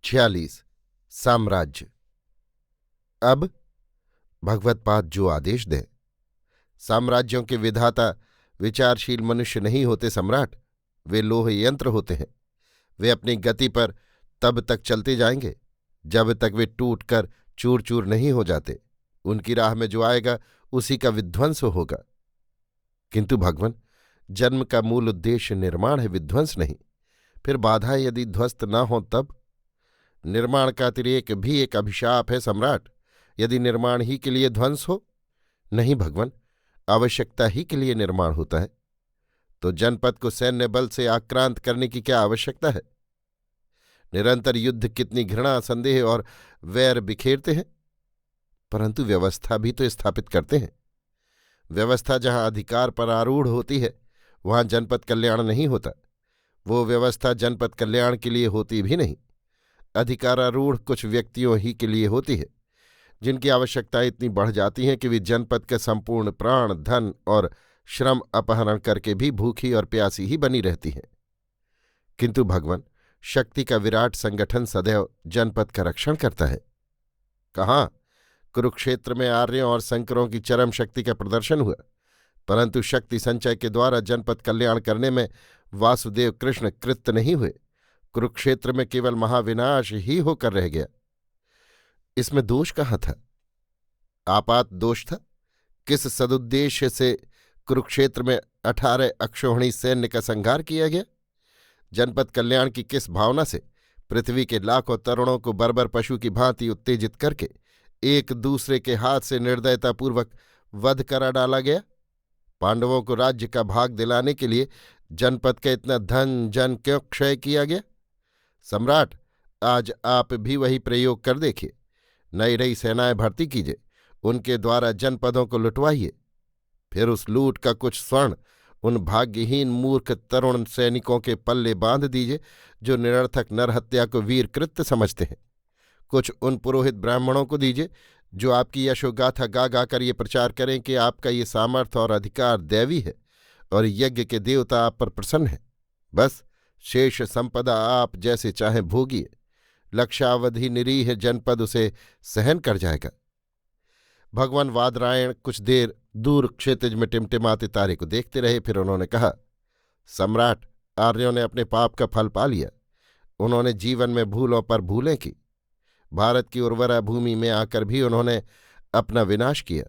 46। साम्राज्य। अब भगवत्पाद जो आदेश दें। साम्राज्यों के विधाता विचारशील मनुष्य नहीं होते सम्राट, वे लोह यंत्र होते हैं। वे अपनी गति पर तब तक चलते जाएंगे जब तक वे टूट कर चूर चूर नहीं हो जाते। उनकी राह में जो आएगा उसी का विध्वंस होगा। किंतु भगवन, जन्म का मूल उद्देश्य निर्माण है, विध्वंस नहीं। फिर बाधाएं यदि ध्वस्त न हो तब? निर्माण का अतिरेक भी एक अभिशाप है सम्राट, यदि निर्माण ही के लिए ध्वंस हो। नहीं भगवन, आवश्यकता ही के लिए निर्माण होता है। तो जनपद को सैन्य बल से आक्रांत करने की क्या आवश्यकता है? निरंतर युद्ध कितनी घृणा, संदेह और वैर बिखेरते हैं, परंतु व्यवस्था भी तो स्थापित करते हैं। व्यवस्था जहां अधिकार पर आरूढ़ होती है वहां जनपद कल्याण नहीं होता। वो व्यवस्था जनपद कल्याण के लिए होती भी नहीं। अधिकारारूढ़ कुछ व्यक्तियों ही के लिए होती है, जिनकी आवश्यकताएं इतनी बढ़ जाती हैं कि वे जनपद के संपूर्ण प्राण, धन और श्रम अपहरण करके भी भूखी और प्यासी ही बनी रहती हैं। किंतु भगवान, शक्ति का विराट संगठन सदैव जनपद का रक्षण करता है। कहाँ? कुरुक्षेत्र में आर्यों और शंकरों की चरम शक्ति का प्रदर्शन हुआ, परंतु शक्ति संचय के द्वारा जनपद कल्याण करने में वासुदेव कृष्ण कृत नहीं हुए। कुरुक्षेत्र में केवल महाविनाश ही होकर रह गया। इसमें दोष कहाँ था? आपात दोष था। किस सदुद्देश्य से कुरुक्षेत्र में 18 अक्षौहिणी सैन्य का संहार किया गया? जनपद कल्याण की किस भावना से पृथ्वी के लाखों तरुणों को बर्बर पशु की भांति उत्तेजित करके एक दूसरे के हाथ से निर्दयतापूर्वक वध करा डाला गया? पांडवों को राज्य का भाग दिलाने के लिए जनपद का इतना धन जन क्यों क्षय किया गया? सम्राट, आज आप भी वही प्रयोग कर देखिए। नई नई सेनाएं भर्ती कीजिए, उनके द्वारा जनपदों को लुटवाइए। फिर उस लूट का कुछ स्वर्ण उन भाग्यहीन मूर्ख तरुण सैनिकों के पल्ले बांध दीजिए जो निरर्थक नरहत्या को वीर कृत्य समझते हैं। कुछ उन पुरोहित ब्राह्मणों को दीजिए जो आपकी यशोगाथा गा गा कर ये प्रचार करें कि आपका ये सामर्थ्य और अधिकार दैवी है और यज्ञ के देवता आप पर प्रसन्न हैं। बस शेष संपदा आप जैसे चाहें भोगिए। लक्षावधि निरीह जनपद उसे सहन कर जाएगा। भगवान वादरायण कुछ देर दूर क्षितिज में टिमटिमाते तारे को देखते रहे। फिर उन्होंने कहा, सम्राट, आर्यों ने अपने पाप का फल पा लिया। उन्होंने जीवन में भूलों पर भूलें की। भारत की उर्वरा भूमि में आकर भी उन्होंने अपना विनाश किया।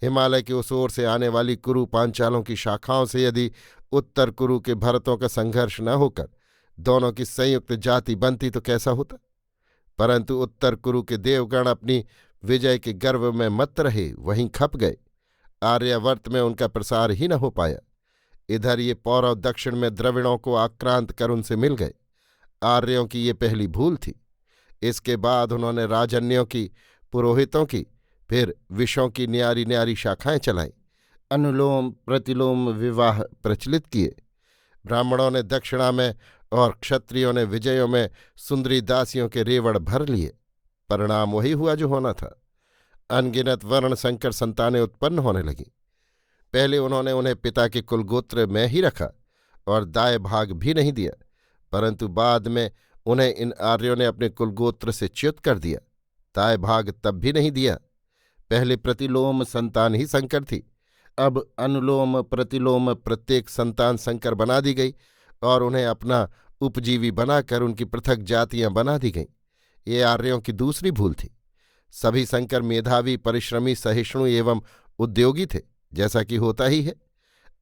हिमालय की उस ओर से आने वाली कुरु पांचालों की शाखाओं से यदि उत्तर कुरु के भरतों का संघर्ष न होकर दोनों की संयुक्त जाति बनती तो कैसा होता? परंतु उत्तर कुरु के देवगण अपनी विजय के गर्व में मत रहे, वहीं खप गए। आर्यावर्त में उनका प्रसार ही न हो पाया। इधर ये पौरव दक्षिण में द्रविड़ों को आक्रांत कर उनसे मिल गए। आर्यों की ये पहली भूल थी। इसके बाद उन्होंने राजन्यों की, पुरोहितों की, फिर विषों की न्यारी न्यारी शाखाएं चलाईं। अनुलोम प्रतिलोम विवाह प्रचलित किए। ब्राह्मणों ने दक्षिणा में और क्षत्रियों ने विजयों में सुंदरी दासियों के रेवड़ भर लिए। परिणाम वही हुआ जो होना था। अनगिनत वर्ण संकर संतानें उत्पन्न होने लगीं। पहले उन्होंने उन्हें पिता के कुलगोत्र में ही रखा और दाय भाग भी नहीं दिया, परंतु बाद में उन्हें इन आर्यों ने अपने कुलगोत्र से च्युत कर दिया। दाय भाग तब भी नहीं दिया। पहले प्रतिलोम संतान ही संकर थी, अब अनुलोम प्रतिलोम प्रत्येक संतान संकर बना दी गई और उन्हें अपना उपजीवी बनाकर उनकी पृथक जातियां बना दी गईं। ये आर्यों की दूसरी भूल थी। सभी संकर मेधावी, परिश्रमी, सहिष्णु एवं उद्योगी थे, जैसा कि होता ही है।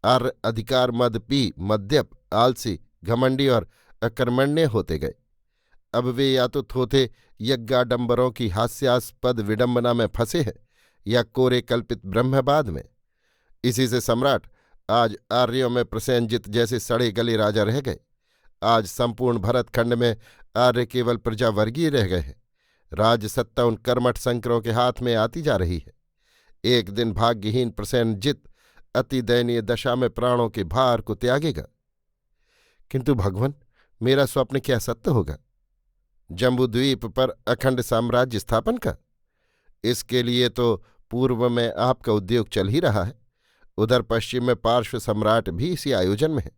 आर्य अधिकार मद पी, मद्यप, आलसी, घमंडी और अकर्मण्य होते गए। अब वे या तो थोथे यज्ञाडंबरों की हास्यास्पद विडंबना में फंसे हैं या कोरे कल्पित ब्रह्मवाद में। इसी से सम्राट, आज आर्यों में प्रसेनजित जैसे सड़े गले राजा रह गए। आज संपूर्ण भरतखंड में आर्य केवल प्रजावर्गीय रह गए हैं। राजसत्ता उन कर्मठ संकरों के हाथ में आती जा रही है। एक दिन भाग्यहीन प्रसेनजित अति दयनीय दशा में प्राणों के भार को त्यागेगा। किंतु भगवान, मेरा स्वप्न क्या सत्य होगा? जम्बूद्वीप पर अखंड साम्राज्य स्थापन का? इसके लिए तो पूर्व में आपका उद्योग चल ही रहा है। उधर पश्चिम में पार्श्व सम्राट भी इसी आयोजन में है।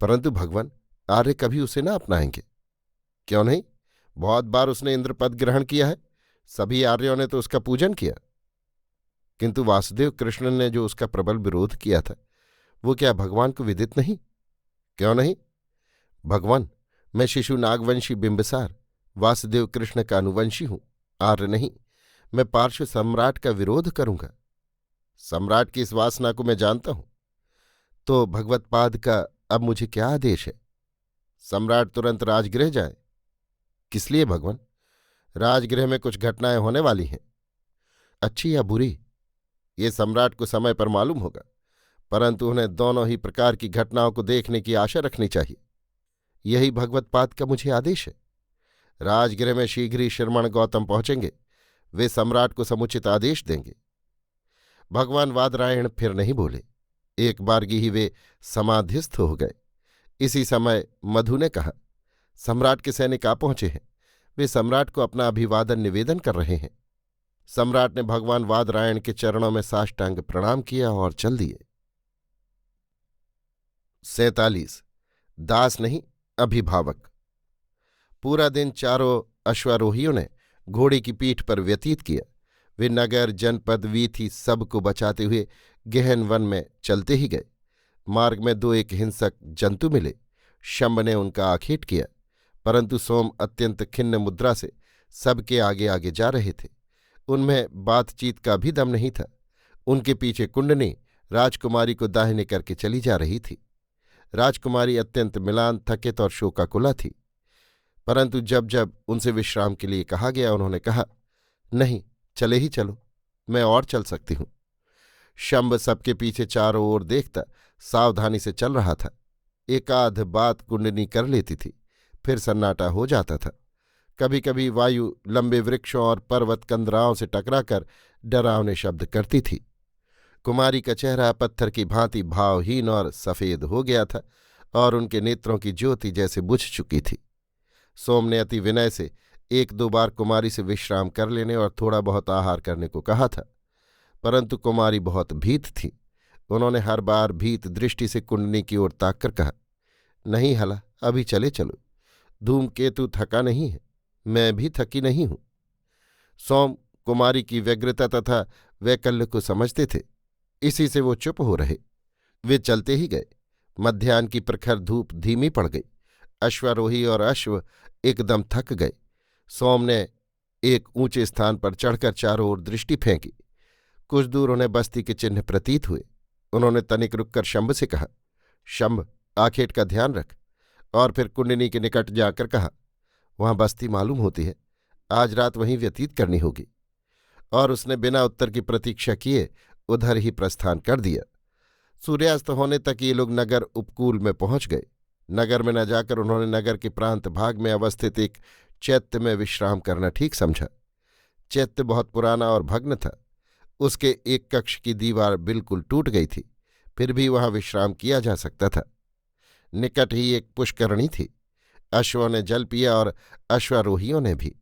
परंतु भगवान, आर्य कभी उसे न अपनाएंगे। क्यों नहीं? बहुत बार उसने इंद्रपद ग्रहण किया है, सभी आर्यों ने तो उसका पूजन किया। किंतु वासुदेव कृष्ण ने जो उसका प्रबल विरोध किया था, वो क्या भगवान को विदित नहीं? क्यों नहीं? भगवान, मैं शिशु नागवंशी बिंबिसार वासुदेव कृष्ण का अनुवंशी हूं, आर्य नहीं। मैं पार्श्व सम्राट का विरोध करूंगा। सम्राट की इस वासना को मैं जानता हूं। तो भगवत्पाद का अब मुझे क्या आदेश है? सम्राट तुरंत राजगृह जाए। किस लिए भगवान? राजगृह में कुछ घटनाएं होने वाली हैं। अच्छी या बुरी, ये सम्राट को समय पर मालूम होगा, परंतु उन्हें दोनों ही प्रकार की घटनाओं को देखने की आशा रखनी चाहिए। यही भगवत्पाद का मुझे आदेश है। राजगृह में शीघ्र ही श्रमण गौतम पहुंचेंगे। वे सम्राट को समुचित आदेश देंगे। भगवान वादरायण फिर नहीं बोले। एक बारगी ही वे समाधिस्थ हो गए। इसी समय मधु ने कहा, सम्राट के सैनिक आ पहुंचे हैं। वे सम्राट को अपना अभिवादन निवेदन कर रहे हैं। सम्राट ने भगवान वादरायण के चरणों में साष्टांग प्रणाम किया और चल दिए। 47 दास नहीं, अभिभावक। पूरा दिन चारों अश्वारोहियों ने घोड़े की पीठ पर व्यतीत किया। वे नगर, जनपद, वीथी सबको बचाते हुए गहन वन में चलते ही गए। मार्ग में दो एक हिंसक जंतु मिले। शंभ ने उनका आखेट किया, परंतु सोम अत्यंत खिन्न मुद्रा से सबके आगे आगे जा रहे थे। उनमें बातचीत का भी दम नहीं था। उनके पीछे कुंडनी राजकुमारी को दाहिने करके चली जा रही थी। राजकुमारी अत्यंत मिलान, थकित और शोकाकुला थी, परंतु जब जब उनसे विश्राम के लिए कहा गया, उन्होंने कहा, नहीं, चले ही चलो, मैं और चल सकती हूं। शंभ सबके पीछे चारों ओर देखता सावधानी से चल रहा था। एकाध बात कुंडनी कर लेती थी, फिर सन्नाटा हो जाता था। कभी कभी वायु लंबे वृक्षों और पर्वत कंदराओं से टकराकर डरावने शब्द करती थी। कुमारी का चेहरा पत्थर की भांति भावहीन और सफेद हो गया था और उनके नेत्रों की ज्योति जैसे बुझ चुकी थी। सोम ने अति विनय से एक दो बार कुमारी से विश्राम कर लेने और थोड़ा बहुत आहार करने को कहा था, परंतु कुमारी बहुत भीत थी। उन्होंने हर बार भीत दृष्टि से कुंडनी की ओर ताककर कहा, नहीं हला, अभी चले चलो। धूमकेतु थका नहीं है, मैं भी थकी नहीं हूं। सोम कुमारी की व्यग्रता तथा वैकल्य को समझते थे, इसी से वो चुप हो रहे। वे चलते ही गए। मध्याह्न की प्रखर धूप धीमी पड़ गई। अश्वारोही और अश्व एकदम थक गए। सोम ने एक ऊंचे स्थान पर चढ़कर चारों ओर दृष्टि फेंकी। कुछ दूर उन्हें बस्ती के चिन्ह प्रतीत हुए। उन्होंने तनिक रुककर शंभ से कहा, शंभ, आखेट का ध्यान रख। और फिर कुंडनी के निकट जाकर कहा, वहां बस्ती मालूम होती है, आज रात वहीं व्यतीत करनी होगी। और उसने बिना उत्तर की प्रतीक्षा किए उधर ही प्रस्थान कर दिया। सूर्यास्त होने तक ये लोग नगर उपकूल में पहुंच गए। नगर में न जाकर उन्होंने नगर के प्रांत भाग में अवस्थित एक चैत्य में विश्राम करना ठीक समझा। चैत्य बहुत पुराना और भग्न था। उसके एक कक्ष की दीवार बिल्कुल टूट गई थी, फिर भी वहां विश्राम किया जा सकता था। निकट ही एक पुष्करणी थी। अश्वों ने जल पिया और अश्वारोहियों ने भी।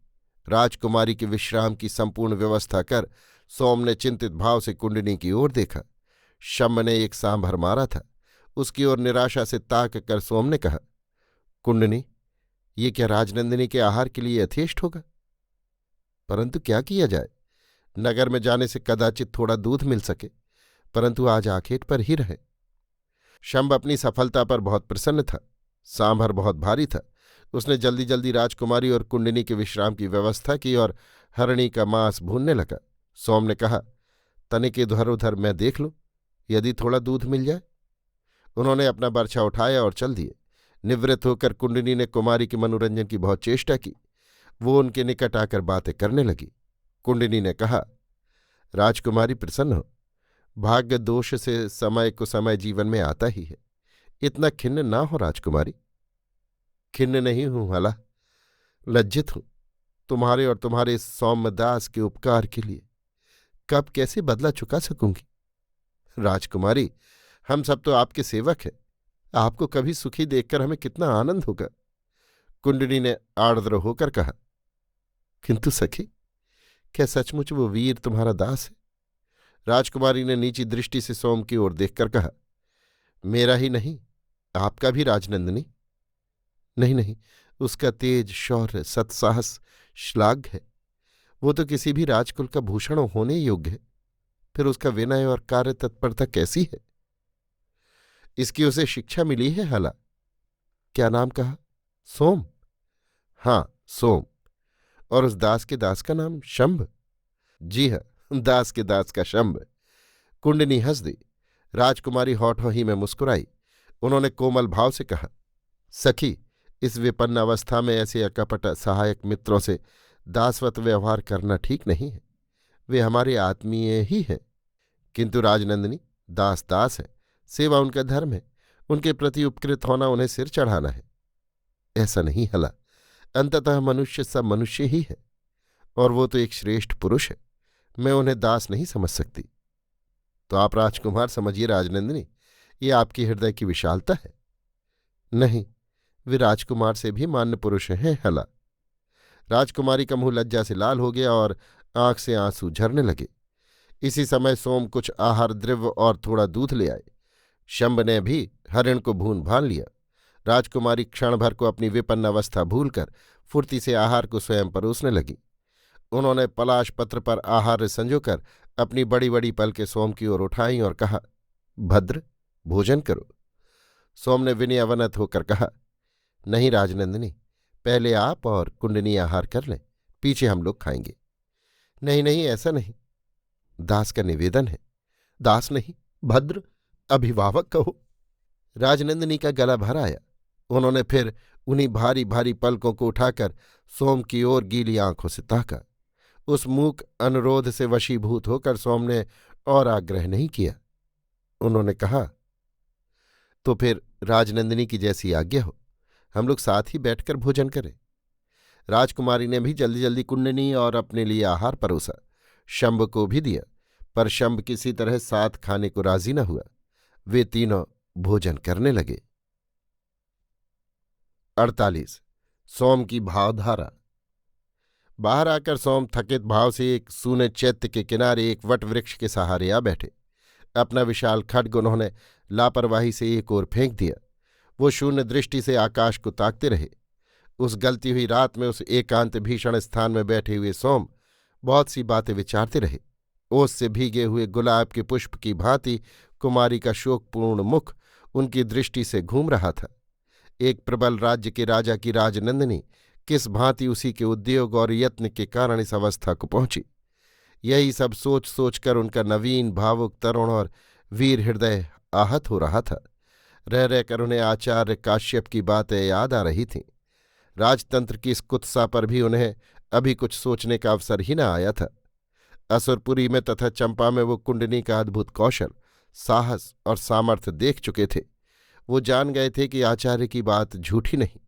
राजकुमारी के विश्राम की संपूर्ण व्यवस्था कर सोम ने चिंतित भाव से कुंडनी की ओर देखा। शम्भ ने एक सांभर मारा था। उसकी ओर निराशा से ताक कर सोम ने कहा, कुंडनी, ये क्या राजनंदिनी के आहार के लिए यथेष्ट होगा? परंतु क्या किया जाए, नगर में जाने से कदाचित थोड़ा दूध मिल सके, परंतु आज आखेट पर ही रहे। शंभ अपनी सफलता पर बहुत प्रसन्न था। सांभर बहुत भारी था। उसने जल्दी जल्दी राजकुमारी और कुंडनी के विश्राम की व्यवस्था की और हरणी का मांस भूनने लगा। सोम ने कहा, तनिक इधर उधर मैं देख लूं, यदि थोड़ा दूध मिल जाए। उन्होंने अपना बर्छा उठाया और चल दिए। निवृत्त होकर कुंडनी ने कुमारी के मनोरंजन की बहुत चेष्टा की। वो उनके निकट आकर बातें करने लगी। कुंडनी ने कहा, राजकुमारी प्रसन्न हो। भाग्य दोष से समय को समय जीवन में आता ही है। इतना खिन्न ना हो राजकुमारी। खिन्न नहीं हूं हला, लज्जित हूं। तुम्हारे और तुम्हारे सौम्यदास के उपकार के लिए कब कैसे बदला चुका सकूंगी। राजकुमारी, हम सब तो आपके सेवक हैं। आपको कभी सुखी देखकर हमें कितना आनंद होगा। कुंडनी ने आर्द्र होकर कहा, किंतु सखी, क्या सचमुच वो वीर तुम्हारा दास है? राजकुमारी ने नीची दृष्टि से सोम की ओर देखकर कहा, मेरा ही नहीं, आपका भी राजनंदिनी। नहीं नहीं, उसका तेज, शौर्य, सत्साहस श्लाघ्य है। वो तो किसी भी राजकुल का भूषण होने योग्य है। फिर उसका विनय और कार्य तत्परता कैसी है? इसकी उसे शिक्षा मिली है हला। क्या नाम कहा? सोम। हाँ, सोम। और उस दास के दास का नाम शंभ? जी हाँ, दास के दास का शंभ। कुंडनी हंस दी। राजकुमारी होठों ही में मुस्कुराई। उन्होंने कोमल भाव से कहा, सखी, इस विपन्न अवस्था में ऐसे अकपट सहायक मित्रों से दासवत व्यवहार करना ठीक नहीं है। वे हमारे आत्मीय ही हैं। किंतु राजनंदिनी, दास दास है, सेवा उनका धर्म है। उनके प्रति उपकृत होना उन्हें सिर चढ़ाना है। ऐसा नहीं हला। अंततः मनुष्य सब मनुष्य ही है, और वो तो एक श्रेष्ठ पुरुष है। मैं उन्हें दास नहीं समझ सकती। तो आप राजकुमार समझिए राजनंदिनी, ये आपकी हृदय की विशालता है। नहीं, वे राजकुमार से भी मान्य पुरुष हैं हला। राजकुमारी का मुंह लज्जा से लाल हो गया और आंख से आंसू झरने लगे। इसी समय सोम कुछ आहार द्रव्य और थोड़ा दूध ले आए। शंभ ने भी हरिण को भून भान लिया। राजकुमारी क्षण भर को अपनी विपन्न अवस्था भूलकर फुर्ती से आहार को स्वयं परोसने लगी। उन्होंने पलाश पत्र पर आहार संजोकर अपनी बड़ी बड़ी पलकें सोम की ओर उठाईं और कहा, भद्र, भोजन करो। सोम ने विनयावनत होकर कहा, नहीं राजनंदिनी, पहले आप और कुंडनी आहार कर लें, पीछे हम लोग खाएंगे। नहीं नहीं, ऐसा नहीं, दास का निवेदन है। दास नहीं, भद्र, अभिभावक कहो। राजनंदिनी का गला भर आया। उन्होंने फिर उन्हीं भारी भारी पलकों को उठाकर सोम की ओर गीली आंखों से ताका। उस मूक अनुरोध से वशीभूत होकर सोम ने और आग्रह नहीं किया। उन्होंने कहा, तो फिर राजनंदिनी की जैसी आज्ञा हो, हम लोग साथ ही बैठकर भोजन करें। राजकुमारी ने भी जल्दी जल्दी कुंडनी और अपने लिए आहार परोसा। शंभ को भी दिया, पर शंभ किसी तरह साथ खाने को राजी न हुआ। वे तीनों भोजन करने लगे। 48। सोम की भावधारा। बाहर आकर सोम थकित भाव से एक सूने चैत्य के किनारे एक वट वृक्ष के सहारे आ बैठे। अपना विशाल खड्ग उन्होंने लापरवाही से एक ओर फेंक दिया। वो शून्य दृष्टि से आकाश को ताकते रहे। उस गलती हुई रात में उस एकांत भीषण स्थान में बैठे हुए सोम बहुत सी बातें विचारते रहे। ओस से भीगे हुए गुलाब के पुष्प की भांति कुमारी का शोकपूर्ण मुख उनकी दृष्टि से घूम रहा था। एक प्रबल राज्य के राजा की राजनंदिनी किस भांति उसी के उद्योग और यत्न के कारण इस अवस्था को पहुंची, यही सब सोच सोचकर उनका नवीन, भावुक, तरुण और वीर हृदय आहत हो रहा था। रह रहकर उन्हें आचार्य काश्यप की बातें याद आ रही थीं। राजतंत्र की इस कुत्सा पर भी उन्हें अभी कुछ सोचने का अवसर ही न आया था। असुरपुरी में तथा चंपा में वो कुंडनी का अद्भुत कौशल, साहस और सामर्थ्य देख चुके थे। वो जान गए थे कि आचार्य की बात झूठी नहीं।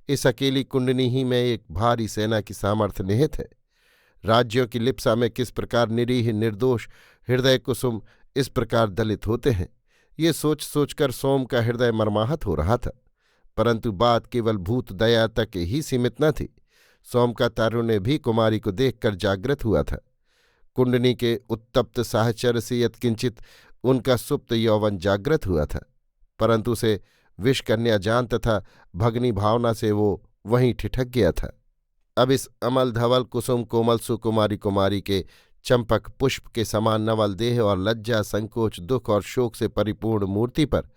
इस अकेली कुंडनी ही में एक भारी सेना की सामर्थ्य निहित है। राज्यों की लिप्सा में किस प्रकार निरीह निर्दोष हृदय कुसुम इस प्रकार दलित होते हैं, ये सोच सोचकर सोम का हृदय मर्माहत हो रहा था। परंतु बात केवल भूत दया तक ही सीमित न थी। सोम का तारुण्य भी कुमारी को देखकर जागृत हुआ था। कुंडनी के उत्तप्त साहचर्य से यत्किंचित उनका सुप्त यौवन जागृत हुआ था, परंतु उसे विषकन्या जान तथा भगनी भावना से वो वहीं ठिठक गया था। अब इस अमल धवल कुसुम कोमल सुकुमारी कुमारी के चंपक पुष्प के समान नवल देह और लज्जा, संकोच, दुख और शोक से परिपूर्ण मूर्ति पर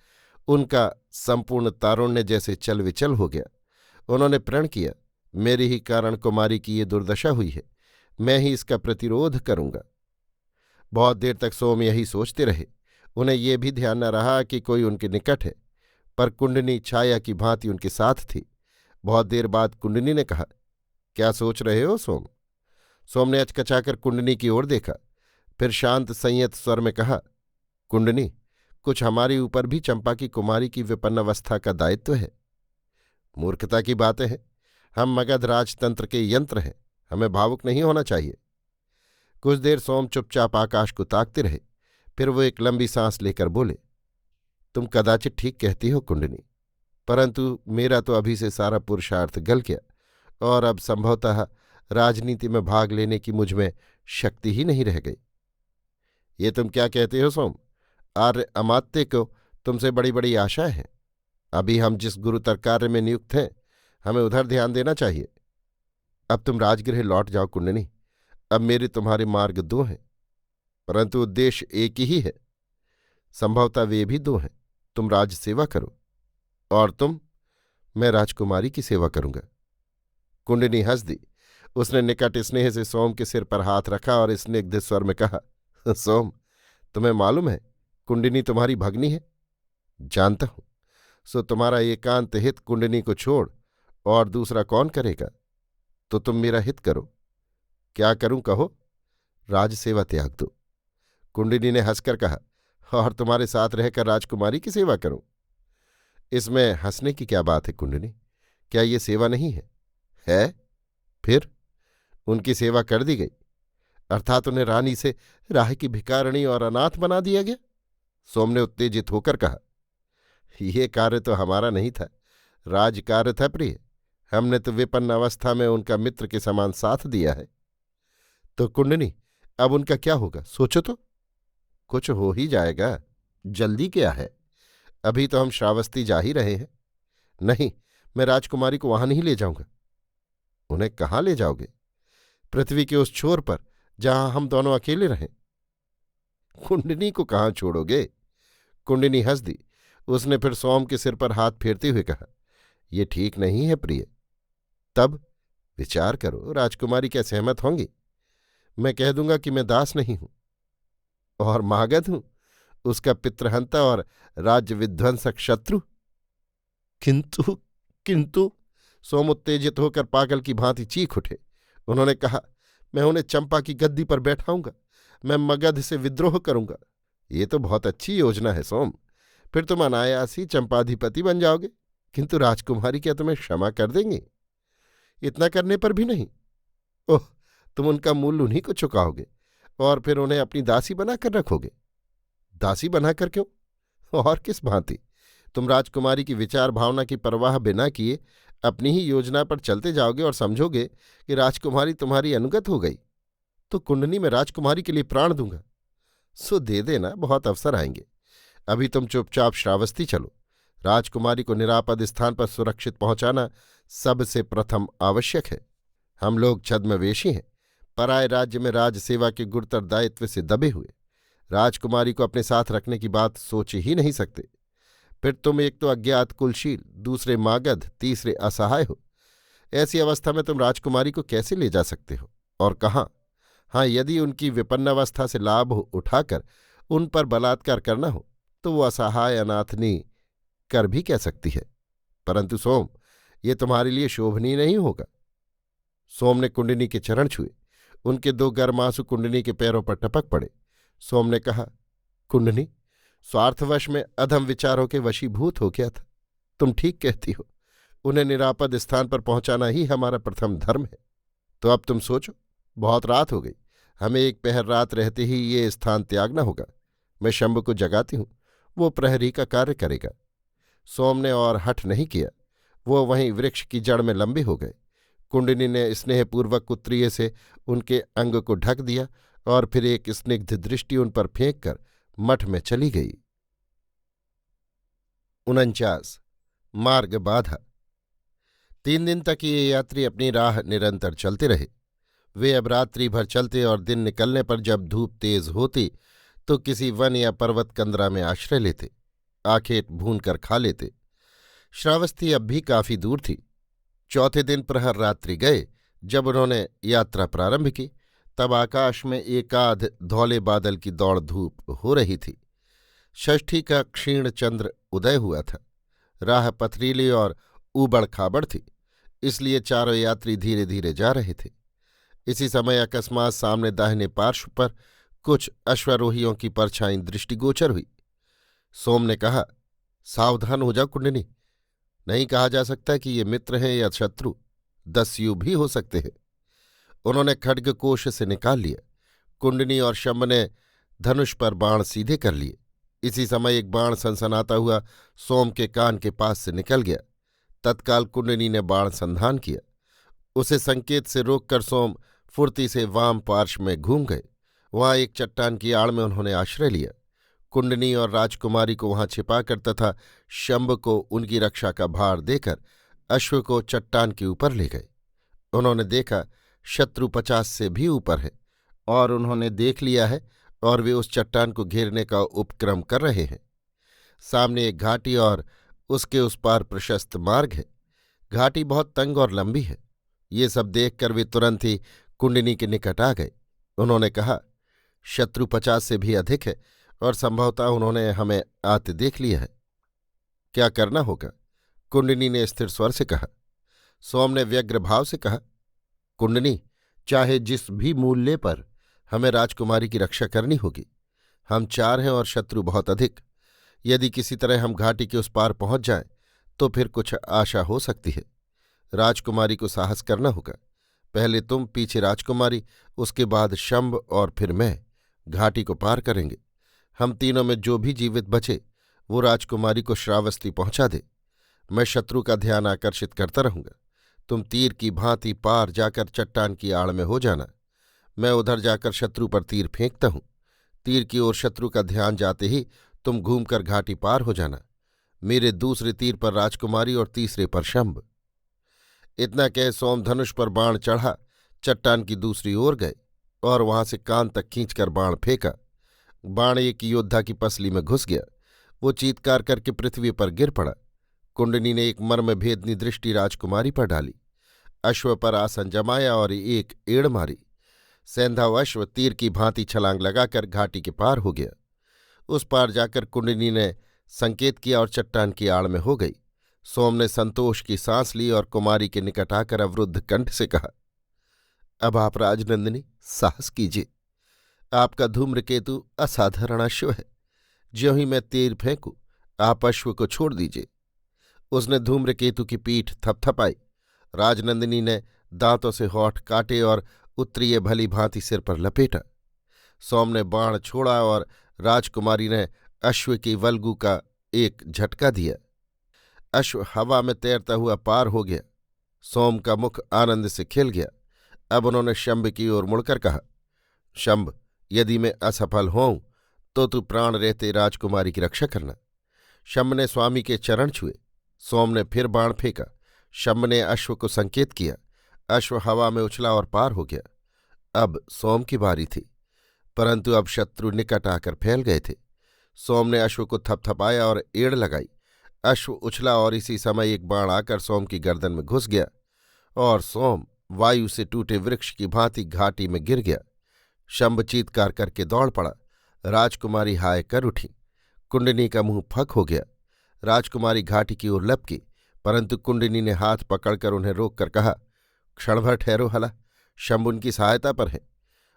उनका संपूर्ण तारुण्य जैसे चल विचल हो गया। उन्होंने प्रण किया, मेरे ही कारण कुमारी की ये दुर्दशा हुई है, मैं ही इसका प्रतिरोध करूंगा। बहुत देर तक सोम यही सोचते रहे। उन्हें ये भी ध्यान न रहा कि कोई उनके निकट है, पर कुंडनी छाया की भांति उनके साथ थी। बहुत देर बाद कुंडनी ने कहा, क्या सोच रहे हो सोम? सोम ने अचकचाकर कुंडनी की ओर देखा, फिर शांत संयत स्वर में कहा, कुंडनी, कुछ हमारे ऊपर भी चंपा की कुमारी की विपन्न अवस्था का दायित्व है। मूर्खता की बातें हैं। हम मगध राजतंत्र के यंत्र हैं, हमें भावुक नहीं होना चाहिए। कुछ देर सोम चुपचाप आकाश को ताकते रहे। फिर वो एक लंबी सांस लेकर बोले, तुम कदाचित ठीक कहती हो कुंडनी, परंतु मेरा तो अभी से सारा पुरुषार्थ गल गया और अब संभवतः राजनीति में भाग लेने की मुझ में शक्ति ही नहीं रह गई। ये तुम क्या कहते हो सोम? आर्य अमात्य को तुमसे बड़ी बड़ी आशाएं हैं। अभी हम जिस गुरुतर कार्य में नियुक्त हैं, हमें उधर ध्यान देना चाहिए। अब तुम राजगृह लौट जाओ कुंडनी। अब मेरे तुम्हारे मार्ग दो हैं, परंतु उद्देश्य एक ही है। संभवतः वे भी दो हैं। तुम राज सेवा करो और मैं राजकुमारी की सेवा करूंगा। कुंडनी हंस दी। उसने निकट स्नेह से सोम के सिर पर हाथ रखा और स्निग्ध स्वर में कहा, सोम, तुम्हें मालूम है कुंडनी तुम्हारी भगनी है? जानता हूं। सो तुम्हारा एकांत हित कुंडनी को छोड़ और दूसरा कौन करेगा? तो तुम मेरा हित करो। क्या करूं कहो? राज सेवा त्याग दो। कुंडनी ने हंसकर कहा, और तुम्हारे साथ रहकर राजकुमारी की सेवा करूं? इसमें हंसने की क्या बात है कुंडनी? क्या ये सेवा नहीं है? है? फिर उनकी सेवा कर दी गई, अर्थात उन्हें रानी से राह की भिखारिणी और अनाथ बना दिया गया? सोम ने उत्तेजित होकर कहा, यह कार्य तो हमारा नहीं था, राज कार्य था प्रिय। हमने तो विपन्न अवस्था में उनका मित्र के समान साथ दिया है। तो कुंडनी, अब उनका क्या होगा सोचो तो। कुछ हो ही जाएगा, जल्दी क्या है? अभी तो हम श्रावस्ती जा ही रहे हैं। नहीं, मैं राजकुमारी को वहां नहीं ले जाऊंगा। उन्हें कहाँ ले जाओगे? पृथ्वी के उस छोर पर जहां हम दोनों अकेले रहें। कुंडनी को कहाँ छोड़ोगे? कुंडनी हंस दी। उसने फिर सोम के सिर पर हाथ फेरते हुए कहा, यह ठीक नहीं है प्रिय। तब विचार करो, राजकुमारी क्या सहमत होंगी? मैं कह दूंगा कि मैं दास नहीं हूं और मागध हूं, उसका पितृहंता और राज्य विध्वंसक शत्रु। किंतु किंतु सोम उत्तेजित होकर पागल की भांति चीख उठे। उन्होंने कहा, मैं उन्हें चंपा की गद्दी पर बैठाऊंगा, मैं मगध से विद्रोह करूंगा। ये तो बहुत अच्छी योजना है सोम, फिर तुम अनायास ही चंपाधिपति बन जाओगे। किंतु राजकुमारी क्या तुम्हें क्षमा कर देंगी? इतना करने पर भी नहीं? ओह, तुम उनका मूल्य उन्हीं को चुकाओगे और फिर उन्हें अपनी दासी बनाकर रखोगे। दासी बनाकर क्यों? और किस भांति? तुम राजकुमारी की विचार भावना की परवाह बिना किए अपनी ही योजना पर चलते जाओगे और समझोगे कि राजकुमारी तुम्हारी अनुगत हो गई। तो कुंडनी में राजकुमारी के लिए प्राण दूंगा। सो दे देना, बहुत अवसर आएंगे। अभी तुम चुपचाप श्रावस्ती चलो। राजकुमारी को निरापद स्थान पर सुरक्षित पहुंचाना सबसे प्रथम आवश्यक है। हम लोग छद्मवेशी हैं, पराये राज्य में राज सेवा के गुरुतर दायित्व से दबे हुए। राजकुमारी को अपने साथ रखने की बात सोच ही नहीं सकते। फिर तुम एक तो अज्ञात कुलशील, दूसरे मागध, तीसरे असहाय हो। ऐसी अवस्था में तुम राजकुमारी को कैसे ले जा सकते हो? और कहाँ? हाँ, यदि उनकी विपन्नावस्था से लाभ उठाकर उन पर बलात्कार करना हो तो वो असहाय अनाथनी कर भी कह सकती है। परंतु सोम, ये तुम्हारे लिए शोभनीय नहीं होगा। सोम ने कुंडनी के चरण छुए। उनके दो गर्मांसु कुंडनी के पैरों पर टपक पड़े। सोम ने कहा, कुंडनी, स्वार्थवश में अधम विचारों के वशीभूत हो गया था। तुम ठीक कहती हो, उन्हें निरापद स्थान पर पहुंचाना ही हमारा प्रथम धर्म है। तो अब तुम सोचो, बहुत रात हो गई, हमें एक पहर रात रहते ही ये स्थान त्यागना होगा। मैं शंभु को जगाती हूं, वो प्रहरी का कार्य करेगा। सोम ने और हठ नहीं किया। वो वहीं वृक्ष की जड़ में लंबे हो गए। कुंडनी ने स्नेहपूर्वक कुत्रिये से उनके अंग को ढक दिया और फिर एक स्निग्ध दृष्टि उन पर फेंक कर मठ में चली गई। 49 मार्ग बाधा। 3 दिन तक ये यात्री अपनी राह निरंतर चलते रहे। वे अब रात्रि भर चलते और दिन निकलने पर जब धूप तेज होती तो किसी वन या पर्वत कंदरा में आश्रय लेते, आखेट भून कर खा लेते। श्रावस्ती अब भी काफी दूर थी। चौथे दिन प्रहर रात्रि गए। जब उन्होंने यात्रा प्रारंभ की तब आकाश में एकाध धौले बादल की दौड़ धूप हो रही थी। षष्ठी का क्षीण चंद्र उदय हुआ था। राह पथरीली और ऊबड़ खाबड़ थी, इसलिए चारों यात्री धीरे धीरे जा रहे थे। इसी समय अकस्मात सामने दाहिने पार्श्व पर कुछ अश्वारोहियों की परछाई दृष्टिगोचर हुई। सोम ने कहा, सावधान हो जाओ कुंडनी, नहीं कहा जा सकता कि ये मित्र हैं या शत्रु, दस्यु भी हो सकते हैं। उन्होंने खड्ग कोश से निकाल लिया। कुंडनी और शंभ ने धनुष पर बाण सीधे कर लिए। इसी समय एक बाण सनसनाता हुआ सोम के कान के पास से निकल गया। तत्काल कुंडनी ने बाण संधान किया। उसे संकेत से रोककर सोम फुर्ती से वाम पार्श्व में घूम गए। वहां एक चट्टान की आड़ में उन्होंने आश्रय लिया। कुंडनी और राजकुमारी को वहां छिपाकर तथा शंभ को उनकी रक्षा का भार देकर अश्व को चट्टान के ऊपर ले गए। उन्होंने देखा शत्रु 50 से भी ऊपर है और उन्होंने देख लिया है और वे उस चट्टान को घेरने का उपक्रम कर रहे हैं। सामने एक घाटी और उसके उस पार प्रशस्त मार्ग है। घाटी बहुत तंग और लंबी है। ये सब देखकर वे तुरंत ही कुंडिनी के निकट आ गए। उन्होंने कहा, शत्रु 50 से भी अधिक है और संभवतः उन्होंने हमें आते देख लिया है। क्या करना होगा? कुंडिनी ने स्थिर स्वर से कहा। सोम ने व्यग्र भाव से कहा, कुंडिनी, चाहे जिस भी मूल्य पर हमें राजकुमारी की रक्षा करनी होगी। हम 4 हैं और शत्रु बहुत अधिक। यदि किसी तरह हम घाटी के उस पार पहुंच जाएं तो फिर कुछ आशा हो सकती है। राजकुमारी को साहस करना होगा। पहले तुम, पीछे राजकुमारी, उसके बाद शंभ और फिर मैं घाटी को पार करेंगे। हम तीनों में जो भी जीवित बचे वो राजकुमारी को श्रावस्ती पहुंचा दे। मैं शत्रु का ध्यान आकर्षित करता रहूंगा। तुम तीर की भांति पार जाकर चट्टान की आड़ में हो जाना। मैं उधर जाकर शत्रु पर तीर फेंकता हूं। तीर की ओर शत्रु का ध्यान जाते ही तुम घूमकर घाटी पार हो जाना। मेरे दूसरे तीर पर राजकुमारी और तीसरे पर शंभ। इतना कह सोम धनुष पर बाण चढ़ा चट्टान की दूसरी ओर गए और वहां से कान तक खींचकर बाण फेंका। बाण एक योद्धा की पसली में घुस गया। वो चीत्कार करके पृथ्वी पर गिर पड़ा। कुंडनी ने एक मर्मभेदनी दृष्टि राजकुमारी पर डाली, अश्व पर आसन जमाया और एक एड़ मारी। सेंधाव अश्व तीर की भांति छलांग लगाकर घाटी के पार हो गया। उस पार जाकर कुंडनी ने संकेत किया और चट्टान की आड़ में हो गई। सोम ने संतोष की सांस ली और कुमारी के निकट आकर अवरुद्ध कंठ से कहा, अब आप राजनंदिनी साहस कीजिए। आपका धूम्रकेतु असाधारण अश्व है। ज्यों ही मैं तीर फेंकूं आप अश्व को छोड़ दीजिए। उसने धूम्रकेतु की पीठ थपथपाई। राजनंदिनी ने दांतों से होंठ काटे और उत्तरीय भली भांति सिर पर लपेटा। सोम ने बाण छोड़ा और राजकुमारी ने अश्व की वल्गु का एक झटका दिया। अश्व हवा में तैरता हुआ पार हो गया। सोम का मुख आनंद से खिल गया। अब उन्होंने शंभ की ओर मुड़कर कहा, शंभ, यदि मैं असफल होऊं तो तू प्राण रहते राजकुमारी की रक्षा करना। शंभ ने स्वामी के चरण छुए। सोम ने फिर बाण फेंका। शंभ ने अश्व को संकेत किया। अश्व हवा में उछला और पार हो गया। अब सोम की बारी थी, परंतु अब शत्रु निकट आकर फैल गए थे। सोम ने अश्व को थपथपाया और एड़ लगाई। अश्व उछला और इसी समय एक बाण आकर सोम की गर्दन में घुस गया और सोम वायु से टूटे वृक्ष की भांति घाटी में गिर गया। शंभ चीत्कार करके दौड़ पड़ा। राजकुमारी हाय कर उठी। कुंडनी का मुंह फक हो गया। राजकुमारी घाटी की ओर लपकी, परंतु कुंडनी ने हाथ पकड़कर उन्हें रोककर कहा, क्षणभर ठहरो हला, शंभ उनकी सहायता पर है।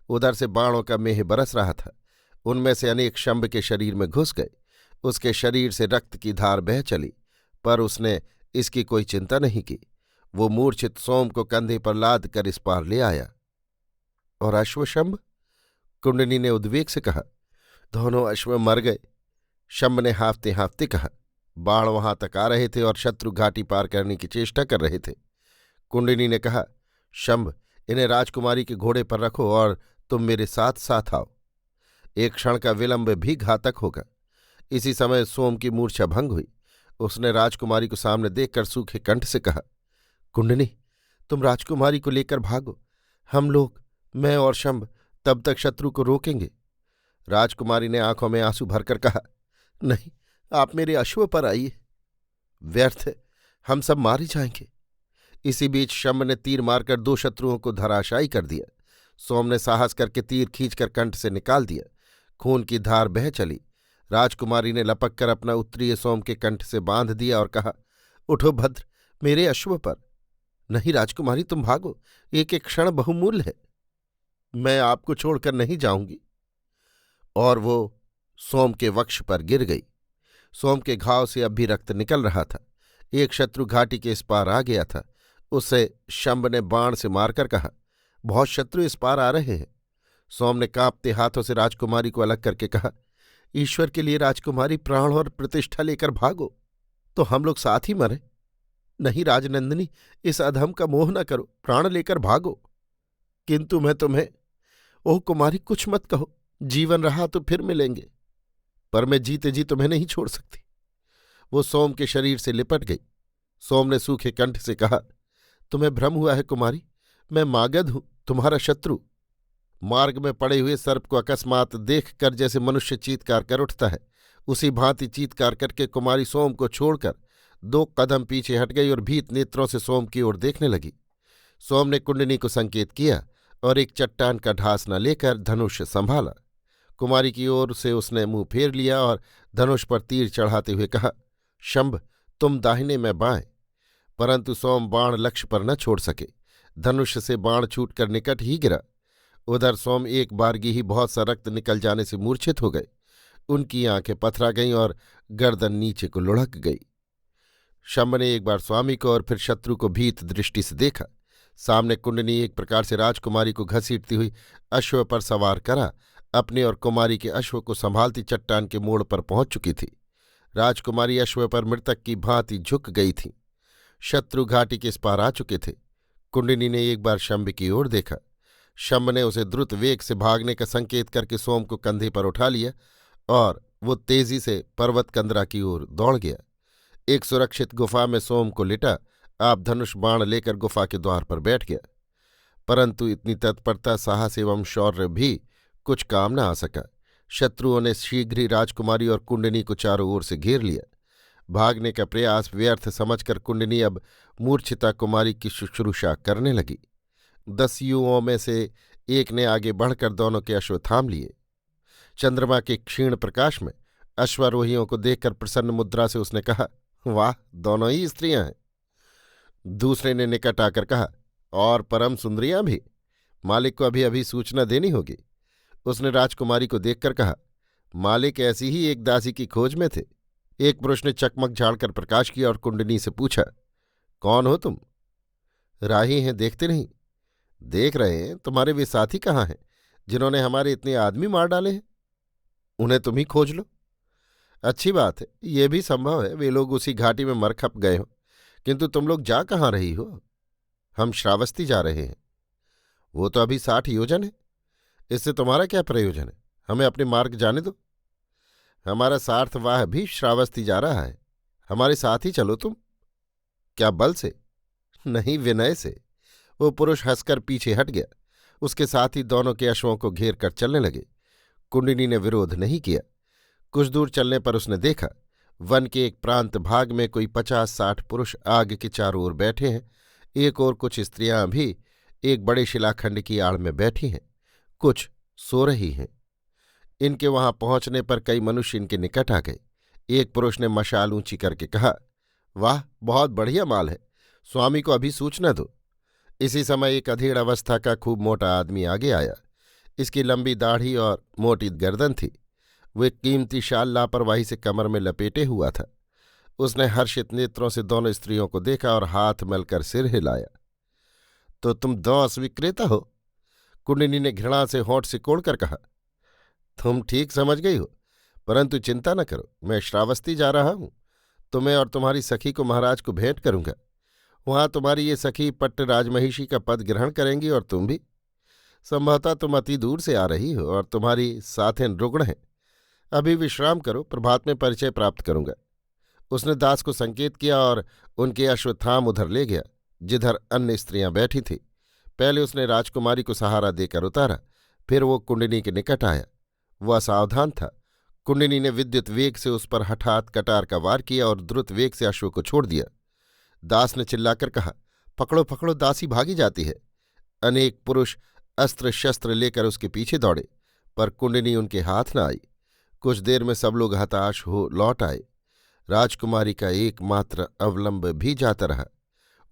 उधर से बाणों का मेह बरस रहा था। उनमें से अनेक शंभ के शरीर में घुस गए। उसके शरीर से रक्त की धार बह चली, पर उसने इसकी कोई चिंता नहीं की। वो मूर्छित सोम को कंधे पर लाद कर इस पार ले आया। और अश्वशंभ? कुंडनी ने उद्वेग से कहा। दोनों अश्व मर गए, शंभ ने हाँफते हाँफते कहा। बाण वहां तक आ रहे थे और शत्रु घाटी पार करने की चेष्टा कर रहे थे। कुंडनी ने कहा, शंभ, इन्हें राजकुमारी के घोड़े पर रखो और तुम मेरे साथ साथ आओ। एक क्षण का विलंब भी घातक होगा। इसी समय सोम की मूर्छा भंग हुई। उसने राजकुमारी को सामने देखकर सूखे कंठ से कहा, कुंडनी, तुम राजकुमारी को लेकर भागो। हम लोग, मैं और शंभ, तब तक शत्रु को रोकेंगे। राजकुमारी ने आंखों में आंसू भरकर कहा, नहीं, आप मेरे अश्व पर आइए। व्यर्थ है, हम सब मार ही जाएंगे। इसी बीच शंभ ने तीर मारकर 2 शत्रुओं को धराशायी कर दिया। सोम ने साहस करके तीर खींचकर कंठ से निकाल दिया। खून की धार बह चली। राजकुमारी ने लपक कर अपना उत्तरीय सोम के कंठ से बांध दिया और कहा, उठो भद्र, मेरे अश्व पर। नहीं राजकुमारी, तुम भागो, एक एक क्षण बहुमूल्य है। मैं आपको छोड़कर नहीं जाऊंगी। और वो सोम के वक्ष पर गिर गई। सोम के घाव से अब भी रक्त निकल रहा था। एक शत्रु घाटी के इस पार आ गया था। उसे शंभ ने बाण से मारकर कहा, बहुत शत्रु इस पार आ रहे हैं। सोम ने कांपते हाथों से राजकुमारी को अलग करके कहा, ईश्वर के लिए राजकुमारी, प्राण और प्रतिष्ठा लेकर भागो, तो हम लोग साथ ही मरे। नहीं राजनंदिनी, इस अधम का मोह न करो, प्राण लेकर भागो। किंतु मैं तुम्हें, ओह कुमारी, कुछ मत कहो, जीवन रहा तो फिर मिलेंगे, पर मैं जीते जी तुम्हें नहीं छोड़ सकती। वो सोम के शरीर से लिपट गई। सोम ने सूखे कंठ से कहा, तुम्हें भ्रम हुआ है कुमारी, मैं मागध हूं, तुम्हारा शत्रु। मार्ग में पड़े हुए सर्प को अकस्मात देख कर जैसे मनुष्य चीत्कार कर उठता है, उसी भांति चीत्कार करके कुमारी सोम को छोड़कर 2 कदम पीछे हट गई और भीत नेत्रों से सोम की ओर देखने लगी। सोम ने कुंडनी को संकेत किया और एक चट्टान का ढासना लेकर धनुष संभाला। कुमारी की ओर से उसने मुंह फेर लिया और धनुष पर तीर चढ़ाते हुए कहा, शंभ, तुम दाहिने मैं बाएं। परंतु सोम बाण लक्ष्य पर न छोड़ सके। धनुष से बाण छूटकर निकट ही गिरा। उधर सोम एक बारगी ही बहुत सा रक्त निकल जाने से मूर्छित हो गए। उनकी आंखें पथरा गईं और गर्दन नीचे को लुढ़क गई। शंभ ने एक बार स्वामी को और फिर शत्रु को भीत दृष्टि से देखा। सामने कुंडनी एक प्रकार से राजकुमारी को घसीटती हुई अश्व पर सवार करा अपने और कुमारी के अश्व को संभालती चट्टान के मोड़ पर पहुंच चुकी थी। राजकुमारी अश्व पर मृतक की भांति झुक गई थी। शत्रु घाटी के इस पार आ चुके थे। कुंडनी ने एक बार शंभ की ओर देखा। शंभ ने उसे द्रुत वेग से भागने का संकेत करके सोम को कंधे पर उठा लिया और वो तेजी से पर्वत कंदरा की ओर दौड़ गया। एक सुरक्षित गुफा में सोम को लिटा आप धनुष बाण लेकर गुफा के द्वार पर बैठ गया। परंतु इतनी तत्परता, साहस एवं शौर्य भी कुछ काम न आ सका। शत्रुओं ने शीघ्र ही राजकुमारी और कुंडनी को चारों ओर से घेर लिया। भागने का प्रयास व्यर्थ समझकर कुंडनी अब मूर्छिता कुमारी की शुश्रूषा करने लगी। 10 युओं में से एक ने आगे बढ़कर दोनों के अश्व थाम लिए। चंद्रमा के क्षीण प्रकाश में अश्वारोहियों को देखकर प्रसन्न मुद्रा से उसने कहा, वाह, दोनों ही स्त्रियां हैं। दूसरे ने निकट आकर कहा, और परम सुंदरियां भी, मालिक को अभी अभी सूचना देनी होगी। उसने राजकुमारी को देखकर कहा, मालिक ऐसी ही एक दासी की खोज में थे। एक पुरुष ने चकमक झाड़कर प्रकाश किया और कुंडनी से पूछा, कौन हो तुम? राही हैं, देखते नहीं? देख रहे हैं, तुम्हारे वे साथी कहाँ हैं जिन्होंने हमारे इतने आदमी मार डाले हैं? उन्हें तुम ही खोज लो। अच्छी बात है, ये भी संभव है वे लोग उसी घाटी में मर खप गए हों, किंतु तुम लोग जा कहाँ रही हो? हम श्रावस्ती जा रहे हैं। वो तो अभी 60 योजन है। इससे तुम्हारा क्या प्रयोजन है? हमें अपने मार्ग जाने दो। हमारा सार्थवाह भी श्रावस्ती जा रहा है, हमारे साथ ही चलो तुम। क्या बल से? नहीं, विनय से। वो पुरुष हंसकर पीछे हट गया। उसके साथ ही दोनों के अश्वों को घेर कर चलने लगे। कुंडिनी ने विरोध नहीं किया। कुछ दूर चलने पर उसने देखा, वन के एक प्रांत भाग में कोई 50-60 पुरुष आग के चारों ओर बैठे हैं। एक और कुछ स्त्रियां भी एक बड़े शिलाखंड की आड़ में बैठी हैं, कुछ सो रही हैं। इनके वहां पहुंचने पर कई मनुष्य इनके निकट आ गए। एक पुरुष ने मशाल ऊंची करके कहा, वाह, बहुत बढ़िया माल है, स्वामी को अभी सूचना दो। इसी समय एक अधेड़ अवस्था का खूब मोटा आदमी आगे आया। इसकी लंबी दाढ़ी और मोटी गर्दन थी। वो एक कीमती शाल लापरवाही से कमर में लपेटे हुआ था। उसने हर्षित नेत्रों से दोनों स्त्रियों को देखा और हाथ मलकर सिर हिलाया। तो तुम दौस विक्रेता हो? कुंडिनी ने घृणा से होंठ सिकोड़कर कहा। तुम ठीक समझ गई हो, परंतु चिंता न करो, मैं श्रावस्ती जा रहा हूं। तुम्हें और तुम्हारी सखी को महाराज को भेंट करूंगा। वहां तुम्हारी ये सखी पट्ट राजमहिषी का पद ग्रहण करेंगी और तुम भी। संभवतः तुम अति दूर से आ रही हो और तुम्हारी साथें रुग्ण हैं। अभी विश्राम करो, प्रभात में परिचय प्राप्त करूंगा। उसने दास को संकेत किया और उनके अश्वत्थाम उधर ले गया जिधर अन्य स्त्रियां बैठी थीं। पहले उसने राजकुमारी को सहारा देकर उतारा, फिर वो कुंडिनी के निकट आया। वह असावधान था। कुंडिनी ने विद्युत वेग से उस पर हठात कटार का वार किया और द्रुत वेग से अश्व को छोड़ दिया। दास ने चिल्लाकर कहा, पकड़ो पकड़ो, दासी भागी जाती है। अनेक पुरुष अस्त्र शस्त्र लेकर उसके पीछे दौड़े, पर कुंडिनी उनके हाथ न आई। कुछ देर में सब लोग हताश हो लौट आए। राजकुमारी का एकमात्र अवलंब भी जाता रहा।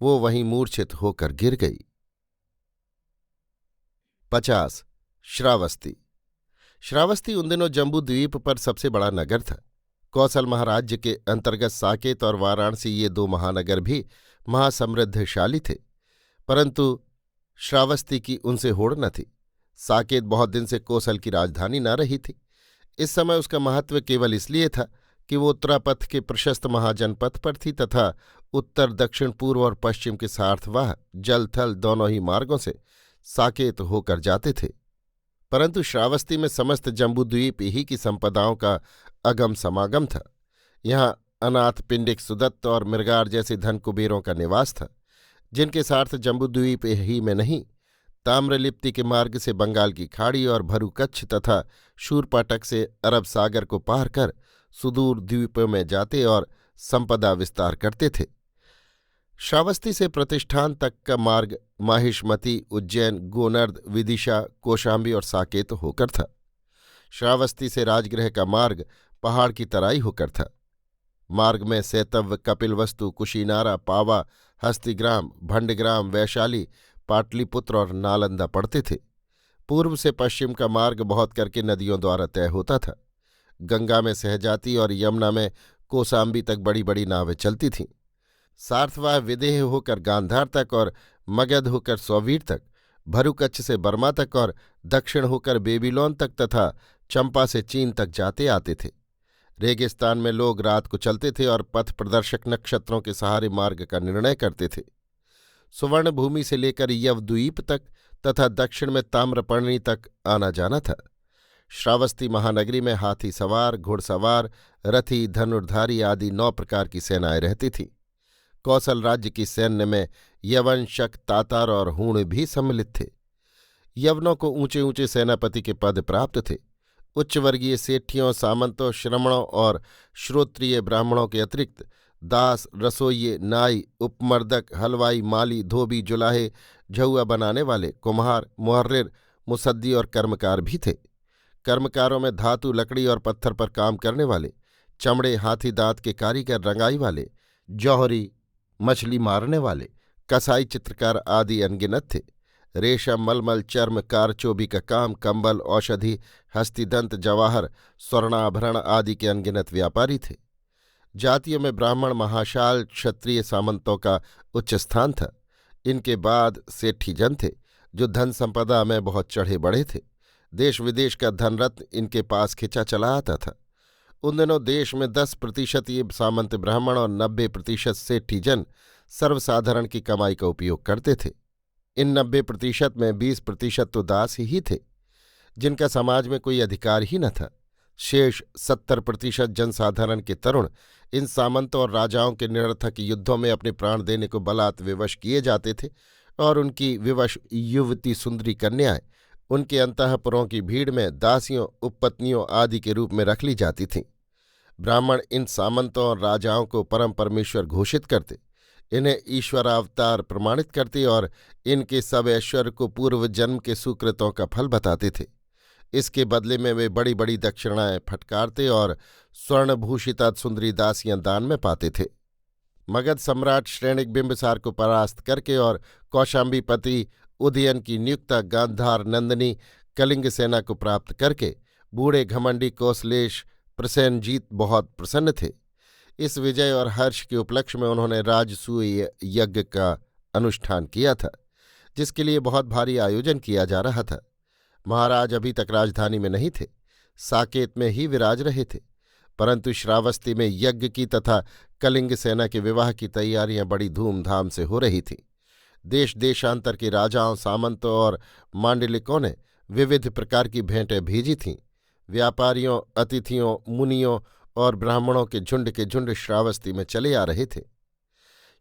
वो वहीं मूर्छित होकर गिर गई। 50 श्रावस्ती। श्रावस्ती उन दिनों जम्बूद्वीप पर सबसे बड़ा नगर था। कौशल महाराज्य के अंतर्गत साकेत और वाराणसी ये 2 महानगर भी महासमृद्धशाली थे, परंतु श्रावस्ती की उनसे होड़ न थी। साकेत बहुत दिन से कौशल की राजधानी न रही थी। इस समय उसका महत्व केवल इसलिए था कि वो उत्तरापथ के प्रशस्त महाजनपथ पर थी तथा उत्तर, दक्षिण, पूर्व और पश्चिम के सार्थवाह जल थल दोनों ही मार्गों से साकेत होकर जाते थे। परंतु श्रावस्ती में समस्त जम्बूद्वीप ही की संपदाओं का अगम समागम था। यहाँ अनाथ पिंडिक सुदत्त और मृगार जैसे धन कुबेरों का निवास था, जिनके सार्थ जम्बूद्वीप ही में नहीं, ताम्रलिप्ति के मार्ग से बंगाल की खाड़ी और भरुकच्छ तथा शूरपाटक से अरब सागर को पार कर सुदूर द्वीपों में जाते और संपदा विस्तार करते थे। श्रावस्ती से प्रतिष्ठान तक का मार्ग माहिष्मती, उज्जैन, गोनर्द, विदिशा, कौशाम्बी और साकेत होकर था। श्रावस्ती से राजगृह का मार्ग पहाड़ की तराई होकर था। मार्ग में सेतव्य, कपिलवस्तु, कुशीनारा, पावा, हस्तिग्राम, भंडग्राम, वैशाली, पाटलिपुत्र और नालंदा पड़ते थे। पूर्व से पश्चिम का मार्ग बहुत करके नदियों द्वारा तय होता था। गंगा में सहजाती और यमुना में कौसाम्बी तक बड़ी बड़ी नावें चलती थीं। सार्थवाह विदेह होकर गांधार तक और मगध होकर सौवीर तक, भरुकच्छ से बर्मा तक और दक्षिण होकर बेबीलोन तक तथा चंपा से चीन तक जाते आते थे। रेगिस्तान में लोग रात को चलते थे और पथ प्रदर्शक नक्षत्रों के सहारे मार्ग का निर्णय करते थे। सुवर्ण भूमि से लेकर यवद्वीप तक तथा दक्षिण में ताम्रपर्णी तक आना जाना था। श्रावस्ती महानगरी में हाथी सवार, घुड़सवार, रथी, धनुर्धारी आदि 9 प्रकार की सेनाएं रहती थीं। कौशल राज्य की सैन्य में यवन, शक, तातार और हूण भी सम्मिलित थे। यवनों को ऊंचे ऊंचे सेनापति के पद प्राप्त थे। उच्च वर्गीय सेठियों, सामंतों, श्रमणों और श्रोत्रिय ब्राह्मणों के अतिरिक्त दास, रसोइये, नाई, उपमर्दक, हलवाई, माली, धोबी, जुलाहे, झउआ बनाने वाले, कुम्हार, मुहर्रिर, मुसद्दी और कर्मकार भी थे। कर्मकारों में धातु, लकड़ी और पत्थर पर काम करने वाले, चमड़े, हाथी दांत के कारीगर, रंगाई वाले, जौहरी, मछली मारने वाले, कसाई, चित्रकार आदि अनगिनत थे। रेशम, मलमल, चर्म, कारचोबी का काम, कंबल, औषधि, हस्तिदंत, जवाहर, स्वर्णाभरण आदि के अनगिनत व्यापारी थे। जातियों में ब्राह्मण, महाशाल, क्षत्रिय, सामंतों का उच्च स्थान था। इनके बाद सेठी जन थे, जो धन संपदा में बहुत चढ़े बढ़े थे। देश विदेश का धनरत्न इनके पास खिंचा चला आता था। उन दिनों देश में 10% ये सामंत ब्राह्मण और 90% सेठी जन सर्वसाधारण की कमाई का उपयोग करते थे। इन 90% में 20% तो दास ही थे, जिनका समाज में कोई अधिकार ही न था। शेष 70% जनसाधारण के तरुण इन सामंतों और राजाओं के निरर्थक युद्धों में अपने प्राण देने को बलात् विवश किए जाते थे और उनकी विवश युवती सुंदरी कन्याएं उनके अंतःपुरों की भीड़ में दासियों, उपपत्नियों आदि के रूप में रख ली जाती थीं। ब्राह्मण इन सामंतों और राजाओं को परम परमेश्वर घोषित करते, इन्हें ईश्वरावतार प्रमाणित करते और इनके सब ऐश्वर्य को पूर्व जन्म के सुकृतों का फल बताते थे। इसके बदले में वे बड़ी बड़ी दक्षिणाएं फटकारते और स्वर्णभूषिता सुंदरी दासियां दान में पाते थे। मगध सम्राट श्रेणिक बिंबिसार को परास्त करके और कौशाम्बीपति उदयन की नियुक्ता गांधार नंदिनी कलिंग सेना को प्राप्त करके बूढ़े घमंडी कौशलेश प्रसेनजीत बहुत प्रसन्न थे। इस विजय और हर्ष के उपलक्ष्य में उन्होंने राजसूय यज्ञ का अनुष्ठान किया था, जिसके लिए बहुत भारी आयोजन किया जा रहा था। महाराज अभी तक राजधानी में नहीं थे, साकेत में ही विराज रहे थे, परंतु श्रावस्ती में यज्ञ की तथा कलिंग सेना के विवाह की तैयारियां बड़ी धूमधाम से हो रही थीं। देश देशांतर के राजाओं, सामंतों और मांडलिकों ने विविध प्रकार की भेंटें भेजी थीं। व्यापारियों, अतिथियों, मुनियों और ब्राह्मणों के झुंड श्रावस्ती में चले आ रहे थे।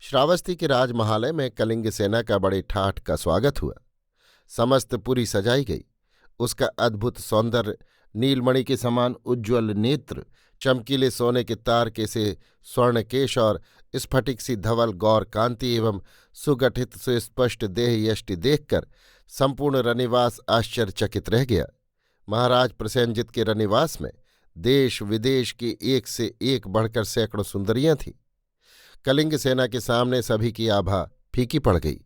श्रावस्ती के राजमहालय में कलिंग सेना का बड़े ठाठ का स्वागत हुआ। समस्त पुरी सजाई गई। उसका अद्भुत सौंदर्य, नीलमणि के समान उज्ज्वल नेत्र, चमकीले सोने के तार के से स्वर्णकेश और स्फटिक सी धवल गौर कांति एवं सुगठित सुस्पष्ट देह यष्टि देखकर संपूर्ण रनिवास आश्चर्यचकित रह गया। महाराज प्रसेनजित के रनिवास में देश विदेश की एक से एक बढ़कर सैकड़ों सुंदरियां थीं। कलिंग सेना के सामने सभी की आभा फीकी पड़ गई।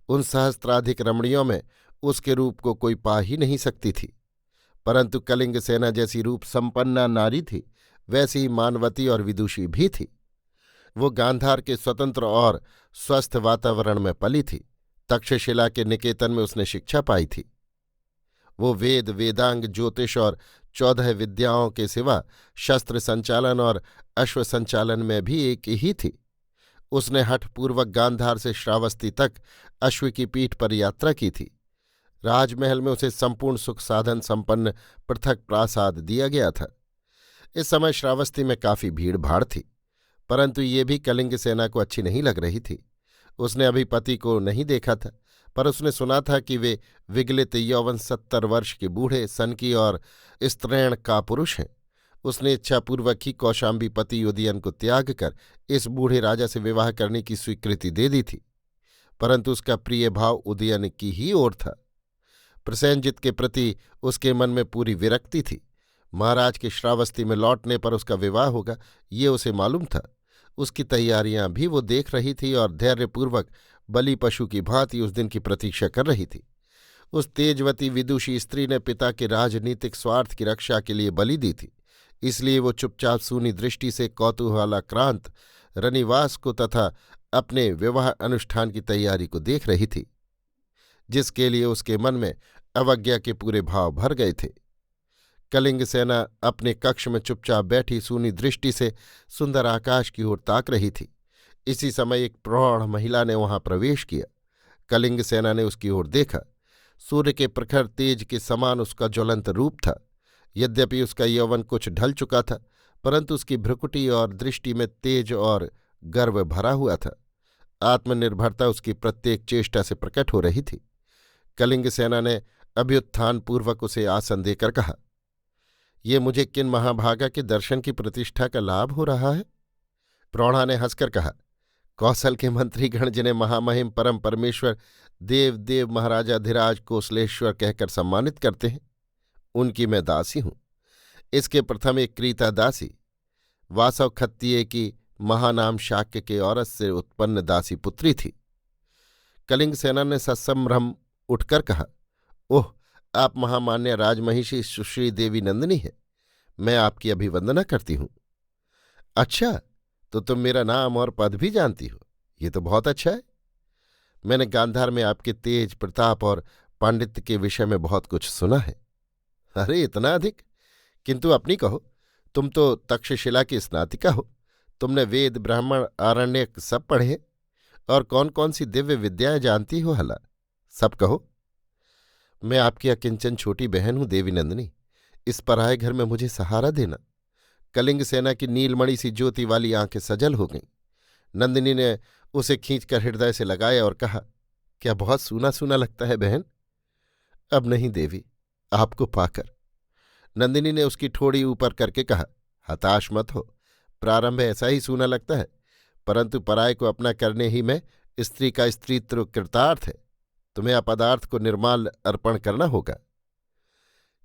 उन सहस्त्राधिक रमणियों में उसके रूप को कोई पा ही नहीं सकती थी, परंतु कलिंग सेना जैसी रूप संपन्ना नारी थी, वैसी ही मानवती और विदुषी भी थी। वो गांधार के स्वतंत्र और स्वस्थ वातावरण में पली थी। तक्षशिला के निकेतन में उसने शिक्षा पाई थी। वो वेद, वेदांग, ज्योतिष और 14 विद्याओं के सिवा शस्त्र संचालन और अश्व संचालन में भी एक ही थी। उसने हठपूर्वक गांधार से श्रावस्ती तक अश्व की पीठ पर यात्रा की थी। राजमहल में उसे संपूर्ण सुख साधन संपन्न पृथक प्रासाद दिया गया था। इस समय श्रावस्ती में काफी भीड़ भाड़ थी। परंतु ये भी कलिंग सेना को अच्छी नहीं लग रही थी। उसने अभी पति को नहीं देखा था, पर उसने सुना था कि वे विगलित यौवन 70 वर्ष के बूढ़े सनकी और स्त्रैण का पुरुष हैं। उसने इच्छापूर्वक ही कौशाम्बी पति उदयन को त्याग कर इस बूढ़े राजा से विवाह करने की स्वीकृति दे दी थी, परंतु उसका प्रिय भाव उदयन की ही ओर था। प्रसेनजित के प्रति उसके मन में पूरी विरक्ति थी। महाराज के श्रावस्ती में लौटने पर उसका विवाह होगा, ये उसे मालूम था। उसकी तैयारियां भी वो देख रही थी और धैर्यपूर्वक बलि पशु की भांति उस दिन की प्रतीक्षा कर रही थी। उस तेजवती विदुषी स्त्री ने पिता के राजनीतिक स्वार्थ की रक्षा के लिए बलि दी थी, इसलिए वो चुपचाप सूनी दृष्टि से कौतूहलाक्रांत रनिवास को तथा अपने विवाह अनुष्ठान की तैयारी को देख रही थी, जिसके लिए उसके मन में अवज्ञा के पूरे भाव भर गए थे। कलिंग सेना अपने कक्ष में चुपचाप बैठी सूनी दृष्टि से सुंदर आकाश की ओर ताक रही थी। इसी समय एक प्रौढ़ महिला ने वहां प्रवेश किया। कलिंग सेना ने उसकी ओर देखा। सूर्य के प्रखर तेज के समान उसका ज्वलंत रूप था। यद्यपि उसका यौवन कुछ ढल चुका था, परंतु उसकी भ्रुकुटी और दृष्टि में तेज और गर्व भरा हुआ था। आत्मनिर्भरता उसकी प्रत्येक चेष्टा से प्रकट हो रही थी। कलिंग सेना ने अभ्युत्थानपूर्वक उसे आसन देकर कहा, ये मुझे किन महाभागा के दर्शन की प्रतिष्ठा का लाभ हो रहा है? प्रौढ़ा ने हंसकर कहा, कौशल के मंत्रीगण जिन्हें महामहिम परम परमेश्वर देव देव महाराजाधिराज कोसलेश्वर कहकर सम्मानित करते हैं, उनकी मैं दासी हूं। इसके प्रथम एक क्रीता दासी वासव खत्तिये की महानाम शाक्य के औरत से उत्पन्न दासी पुत्री थी। कलिंग सेना ने ससंभ्रम उठकर कहा, ओह, आप महामान्य राजमहिषी सुश्री देवी नंदिनी हैं। मैं आपकी अभिवंदना करती हूं। अच्छा, तो तुम मेरा नाम और पद भी जानती हो, ये तो बहुत अच्छा है। मैंने गांधार में आपके तेज प्रताप और पांडित्य के विषय में बहुत कुछ सुना है। अरे, इतना अधिक? किंतु अपनी कहो, तुम तो तक्षशिला की स्नातिका हो। तुमने वेद ब्राह्मण आरण्यक सब पढ़े हैं, और कौन कौन सी दिव्य विद्याएं जानती हो हला, सब कहो। मैं आपकी अकिंचन छोटी बहन हूं देवी नंदिनी, इस पराये घर में मुझे सहारा देना। कलिंग सेना की नीलमणि सी ज्योति वाली आंखें सजल हो गईं। नंदिनी ने उसे खींचकर हृदय से लगाया और कहा, क्या बहुत सूना सूना लगता है बहन? अब नहीं देवी, आपको पाकर। नंदिनी ने उसकी ठोड़ी ऊपर करके कहा, हताश मत हो, प्रारंभ ऐसा ही सूना लगता है, परंतु पराये को अपना करने ही में स्त्री का स्त्रीत्व कृतार्थ है। तुम्हें अपदार्थ को निर्माल अर्पण करना होगा।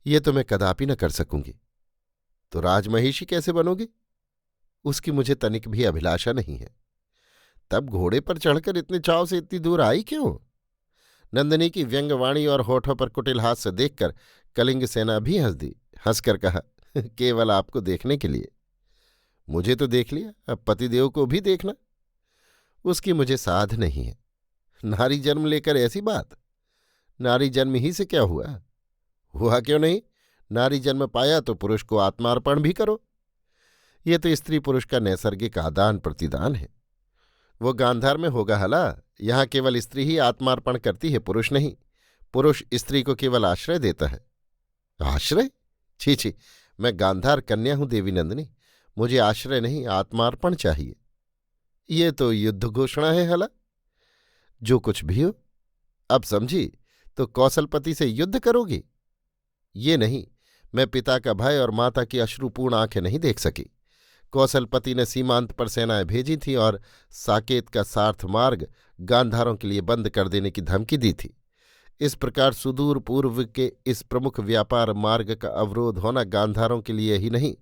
ये तो मैं कदापि न कर सकूंगी। तो राजमहिषी कैसे बनोगी? उसकी मुझे तनिक भी अभिलाषा नहीं है। तब घोड़े पर चढ़कर इतने चाव से इतनी दूर आई क्यों? नंदिनी की व्यंग्यवाणी और होठों पर कुटिल हास्य देखकर कलिंग सेना भी हंस दी। हंसकर कहा, केवल आपको देखने के लिए। मुझे तो देख लिया, अब पतिदेव को भी देखना। उसकी मुझे साध नहीं है। नारी जन्म लेकर ऐसी बात? नारी जन्म ही से क्या हुआ? हुआ क्यों नहीं? नारी जन्म पाया तो पुरुष को आत्मार्पण भी करो। ये तो स्त्री पुरुष का नैसर्गिक आदान प्रतिदान है। वो गांधार में होगा हला, यहां केवल स्त्री ही आत्मार्पण करती है, पुरुष नहीं। पुरुष स्त्री को केवल आश्रय देता है। आश्रय? छी छी, मैं गांधार कन्या हूं देवी नंदिनी, मुझे आश्रय नहीं आत्मार्पण चाहिए। ये तो युद्ध घोषणा है हला। जो कुछ भी हो, अब समझी तो कौशलपति से युद्ध करोगी? ये नहीं, मैं पिता का भय और माता की अश्रुपूर्ण आंखें नहीं देख सकी। कौशलपति ने सीमांत पर सेनाएं भेजी थी और साकेत का सार्थ मार्ग गांधारों के लिए बंद कर देने की धमकी दी थी। इस प्रकार सुदूर पूर्व के इस प्रमुख व्यापार मार्ग का अवरोध होना गांधारों के लिए ही नहीं,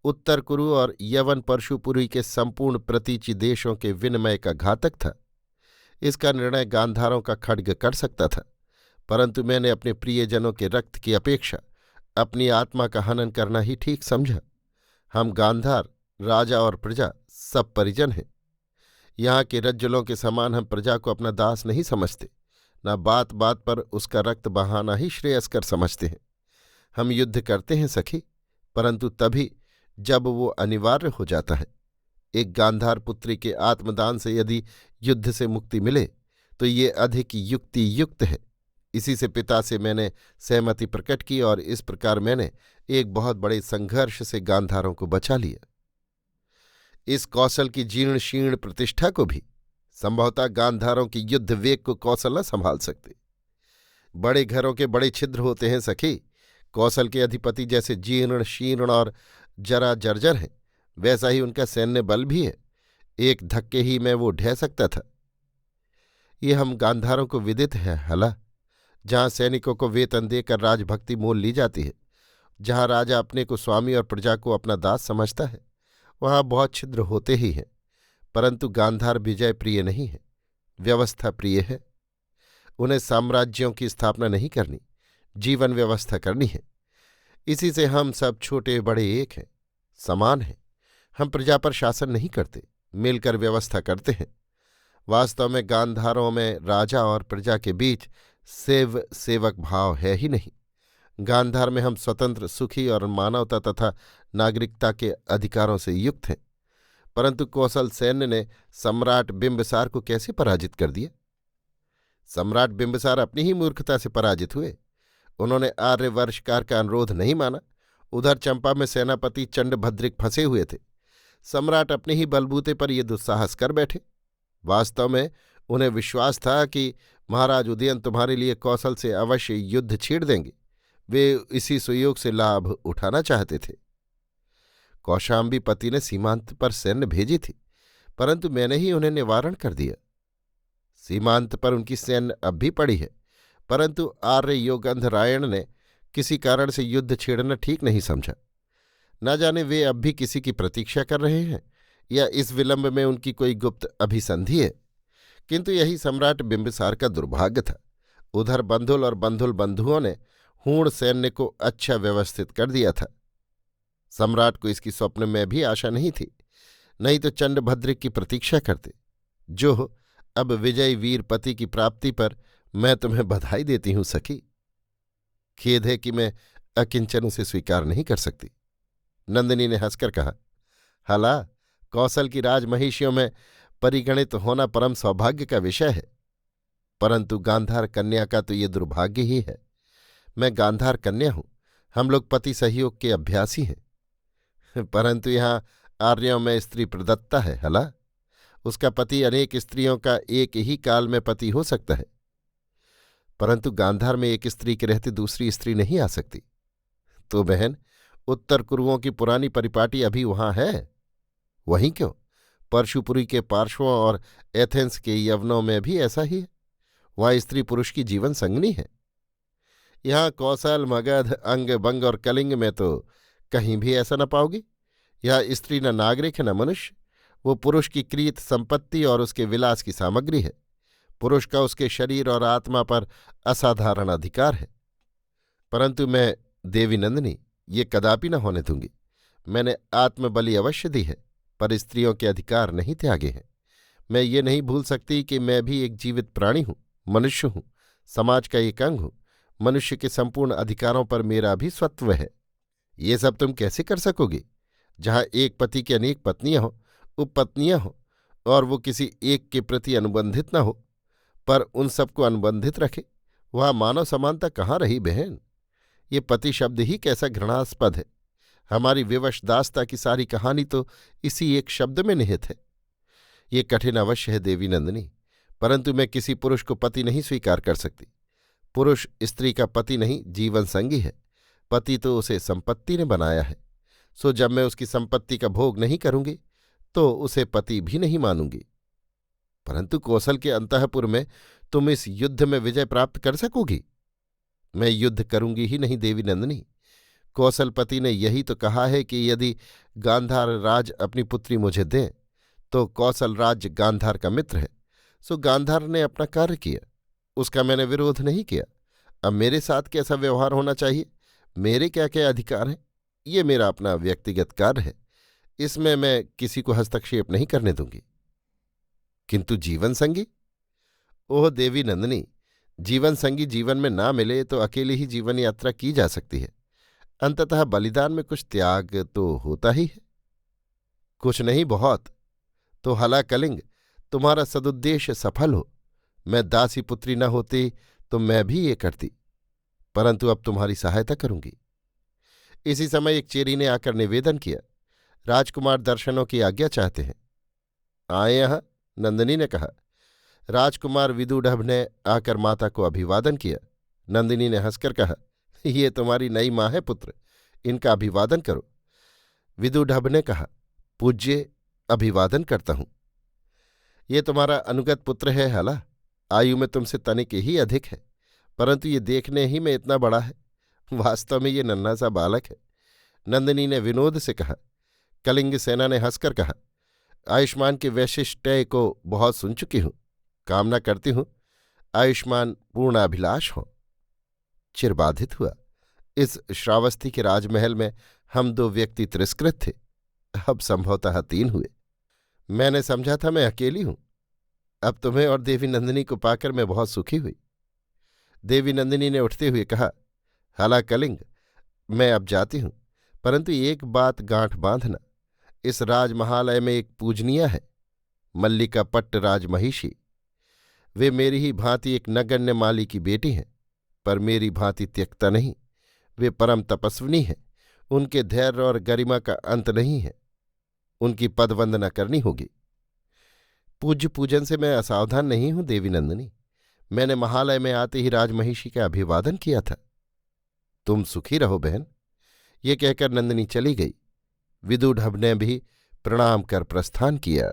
उत्तर कुरु और यवन परशुपुरी के संपूर्ण प्रतीची देशों के विनिमय का घातक था। इसका निर्णय गांधारों का खड्ग कर सकता था, परंतु मैंने अपने प्रियजनों के रक्त की अपेक्षा अपनी आत्मा का हनन करना ही ठीक समझा। हम गांधार, राजा और प्रजा सब परिजन हैं। यहाँ के रज्जुलों के समान हम प्रजा को अपना दास नहीं समझते, न बात बात पर उसका रक्त बहाना ही श्रेयस्कर समझते हैं। हम युद्ध करते हैं सखी, परंतु तभी जब वो अनिवार्य हो जाता है। एक गांधार पुत्री के आत्मदान से यदि युद्ध से मुक्ति मिले तो ये अधिक युक्ति युक्त है। इसी से पिता से मैंने सहमति प्रकट की और इस प्रकार मैंने एक बहुत बड़े संघर्ष से गांधारों को बचा लिया। इस कौशल की जीर्ण शीर्ण प्रतिष्ठा को भी संभवतः गांधारों की युद्ध वेग को कौशल न संभाल सकते। बड़े घरों के बड़े छिद्र होते हैं सखी। कौशल के अधिपति जैसे जीर्ण शीर्ण और जरा जर्जर हैं, वैसा ही उनका सैन्य बल भी है। एक धक्के ही में वो ढह सकता था। ये हम गांधारों को विदित है हला। जहां सैनिकों को वेतन देकर राजभक्ति मोल ली जाती है, जहां राजा अपने को स्वामी और प्रजा को अपना दास समझता है, वहां बहुत छिद्र होते ही हैं। परंतु गांधार विजय प्रिय नहीं है, व्यवस्था प्रिय है। उन्हें साम्राज्यों की स्थापना नहीं करनी, जीवन व्यवस्था करनी है। इसी से हम सब छोटे बड़े एक हैं, समान हैं। हम प्रजा पर शासन नहीं करते, मिलकर व्यवस्था करते हैं। वास्तव में गांधारों में राजा और प्रजा के बीच सेवक भाव है ही नहीं। गांधार में हम स्वतंत्र, सुखी और मानवता तथा नागरिकता के अधिकारों से युक्त हैं। परंतु कौशल सैन्य ने सम्राट बिंबिसार को कैसे पराजित कर दिया? सम्राट बिंबिसार अपनी ही मूर्खता से पराजित हुए। उन्होंने आर्यवर्षकार का अनुरोध नहीं माना। उधर चंपा में सेनापति चंडभद्रिक फंसे हुए थे। सम्राट अपने ही बलबूते पर ये दुस्साहस कर बैठे। वास्तव में उन्हें विश्वास था कि महाराज उदयन तुम्हारे लिए कौशल से अवश्य युद्ध छेड़ देंगे। वे इसी सुयोग से लाभ उठाना चाहते थे। कौशाम्बी पति ने सीमांत पर सैन्य भेजी थी, परंतु मैंने ही उन्हें निवारण कर दिया। सीमांत पर उनकी सैन्य अब भी पड़ी है, परंतु आर्य योगंधरायण ने किसी कारण से युद्ध छेड़ना ठीक नहीं समझा। न जाने वे अब भी किसी की प्रतीक्षा कर रहे हैं या इस विलंब में उनकी कोई गुप्त अभिसंधि है। किंतु यही सम्राट बिंबिसार का दुर्भाग्य था। उधर बंधुल और बंधुल बंधुओं ने हूण सैन्य को अच्छा व्यवस्थित कर दिया था। सम्राट को इसकी स्वप्न में भी आशा नहीं थी, नहीं तो चंडभद्रिक की प्रतीक्षा करते। जो अब विजयी वीर पति की प्राप्ति पर मैं तुम्हें बधाई देती हूं सखी। खेद है कि मैं अकिंचन उसे स्वीकार नहीं कर सकती। नंदिनी ने हंसकर कहा, हाला, कौशल की राजमहिषियों में परिगणित होना परम सौभाग्य का विषय है, परंतु गांधार कन्या का तो ये दुर्भाग्य ही है। मैं गांधार कन्या हूं, हम लोग पति सहयोग के अभ्यासी हैं। परंतु यहाँ आर्यों में स्त्री प्रदत्ता है हला। उसका पति अनेक स्त्रियों का एक ही काल में पति हो सकता है, परंतु गांधार में एक स्त्री के रहते दूसरी स्त्री नहीं आ सकती। तो बहन, उत्तर कुरुओं की पुरानी परिपाटी अभी वहां है? वहीं क्यों, परशुपुरी के पार्श्वों और एथेंस के यवनों में भी ऐसा ही है। वहां स्त्री पुरुष की जीवन संगनी है। यहाँ कौशल, मगध, अंग, बंग और कलिंग में तो कहीं भी ऐसा न पाओगी। यहाँ स्त्री न नागरिक है न मनुष्य। वो पुरुष की क्रीत संपत्ति और उसके विलास की सामग्री है। पुरुष का उसके शरीर और आत्मा पर असाधारण अधिकार है। परंतु मैं देवी नंदिनी ये कदापि न होने दूंगी। मैंने आत्मबलि अवश्य दी है, पर स्त्रियों के अधिकार नहीं त्यागे हैं। मैं ये नहीं भूल सकती कि मैं भी एक जीवित प्राणी हूँ, मनुष्य हूँ, समाज का एक अंग हूँ। मनुष्य के संपूर्ण अधिकारों पर मेरा भी स्वत्व है। ये सब तुम कैसे कर सकोगे? जहाँ एक पति की अनेक पत्नियां हों, उपपत्नियां हों, और वो किसी एक के प्रति अनुबंधित न हो, पर उन सबको अनुबंधित रखे, वहाँ मानव समानता कहाँ रही बहन? ये पति शब्द ही कैसा घृणास्पद है। हमारी विवशदासता की सारी कहानी तो इसी एक शब्द में निहित है। ये कठिन अवश्य है देवी नंदिनी, परंतु मैं किसी पुरुष को पति नहीं स्वीकार कर सकती। पुरुष स्त्री का पति नहीं, जीवन संगी है। पति तो उसे संपत्ति ने बनाया है, सो जब मैं उसकी संपत्ति का भोग नहीं करूंगी तो उसे पति भी नहीं मानूंगी। परंतु कौशल के अंतःपुर में तुम इस युद्ध में विजय प्राप्त कर सकोगी? मैं युद्ध करूंगी ही नहीं देवी नंदिनी। कौशलपति ने यही तो कहा है कि यदि गांधार राज अपनी पुत्री मुझे दें तो कौशल राज्य गांधार का मित्र है। सो गांधार ने अपना कार्य किया, उसका मैंने विरोध नहीं किया। अब मेरे साथ कैसा व्यवहार होना चाहिए, मेरे क्या क्या अधिकार हैं, ये मेरा अपना व्यक्तिगत कार्य है। इसमें मैं किसी को हस्तक्षेप नहीं करने दूंगी। किंतु जीवन संगी? ओह देवी नंदिनी, जीवन संगी जीवन में ना मिले तो अकेली ही जीवन यात्रा की जा सकती है। अंततः बलिदान में कुछ त्याग तो होता ही है। कुछ नहीं, बहुत। तो हला कलिंग, तुम्हारा सदुद्देश्य सफल हो। मैं दासी पुत्री न होती तो मैं भी ये करती, परंतु अब तुम्हारी सहायता करूंगी। इसी समय एक चेरी ने आकर निवेदन किया, राजकुमार दर्शनों की आज्ञा चाहते हैं। आए यहाँ, नंदिनी ने कहा। राजकुमार विदुढ़भ ने आकर माता को अभिवादन किया। नंदिनी ने हंसकर कहा, ये तुम्हारी नई माँ है पुत्र, इनका अभिवादन करो। विदुढ़भ ने कहा, पूज्य, अभिवादन करता हूं। ये तुम्हारा अनुगत पुत्र है हाला, आयु में तुमसे तनिक ही अधिक है, परंतु ये देखने ही में इतना बड़ा है। वास्तव में ये नन्हा सा बालक है। नंदिनी ने विनोद से कहा। कलिंग सेना ने हंसकर कहा, आयुष्मान के वैशिष्ट्य को बहुत सुन चुकी हूं, कामना करती हूं आयुष्मान पूर्णाभिलाष हो। चिर बाधित हुआ। इस श्रावस्ती के राजमहल में हम 2 व्यक्ति तिरस्कृत थे, अब संभवतः 3 हुए। मैंने समझा था मैं अकेली हूं, अब तुम्हें और देवी नंदिनी को पाकर मैं बहुत सुखी हुई। देवी नंदिनी ने उठते हुए कहा, हाला कलिंग, मैं अब जाती हूं, परंतु एक बात गांठ बांधना, इस राजमहालय में एक पूजनीय है, मल्लिका पट्ट राजमहिषी। वे मेरी ही भांति एक नगण्य माली की बेटी हैं, पर मेरी भांति त्यक्ता नहीं। वे परम तपस्विनी हैं, उनके धैर्य और गरिमा का अंत नहीं है। उनकी पदवंदना करनी होगी। पूज्य पूजन से मैं असावधान नहीं हूं देवी नंदिनी, मैंने महालय में आते ही राजमहिषी का अभिवादन किया था। तुम सुखी रहो बहन। ये कहकर नंदिनी चली गई। विदुढ़भ ने भी प्रणाम कर प्रस्थान किया।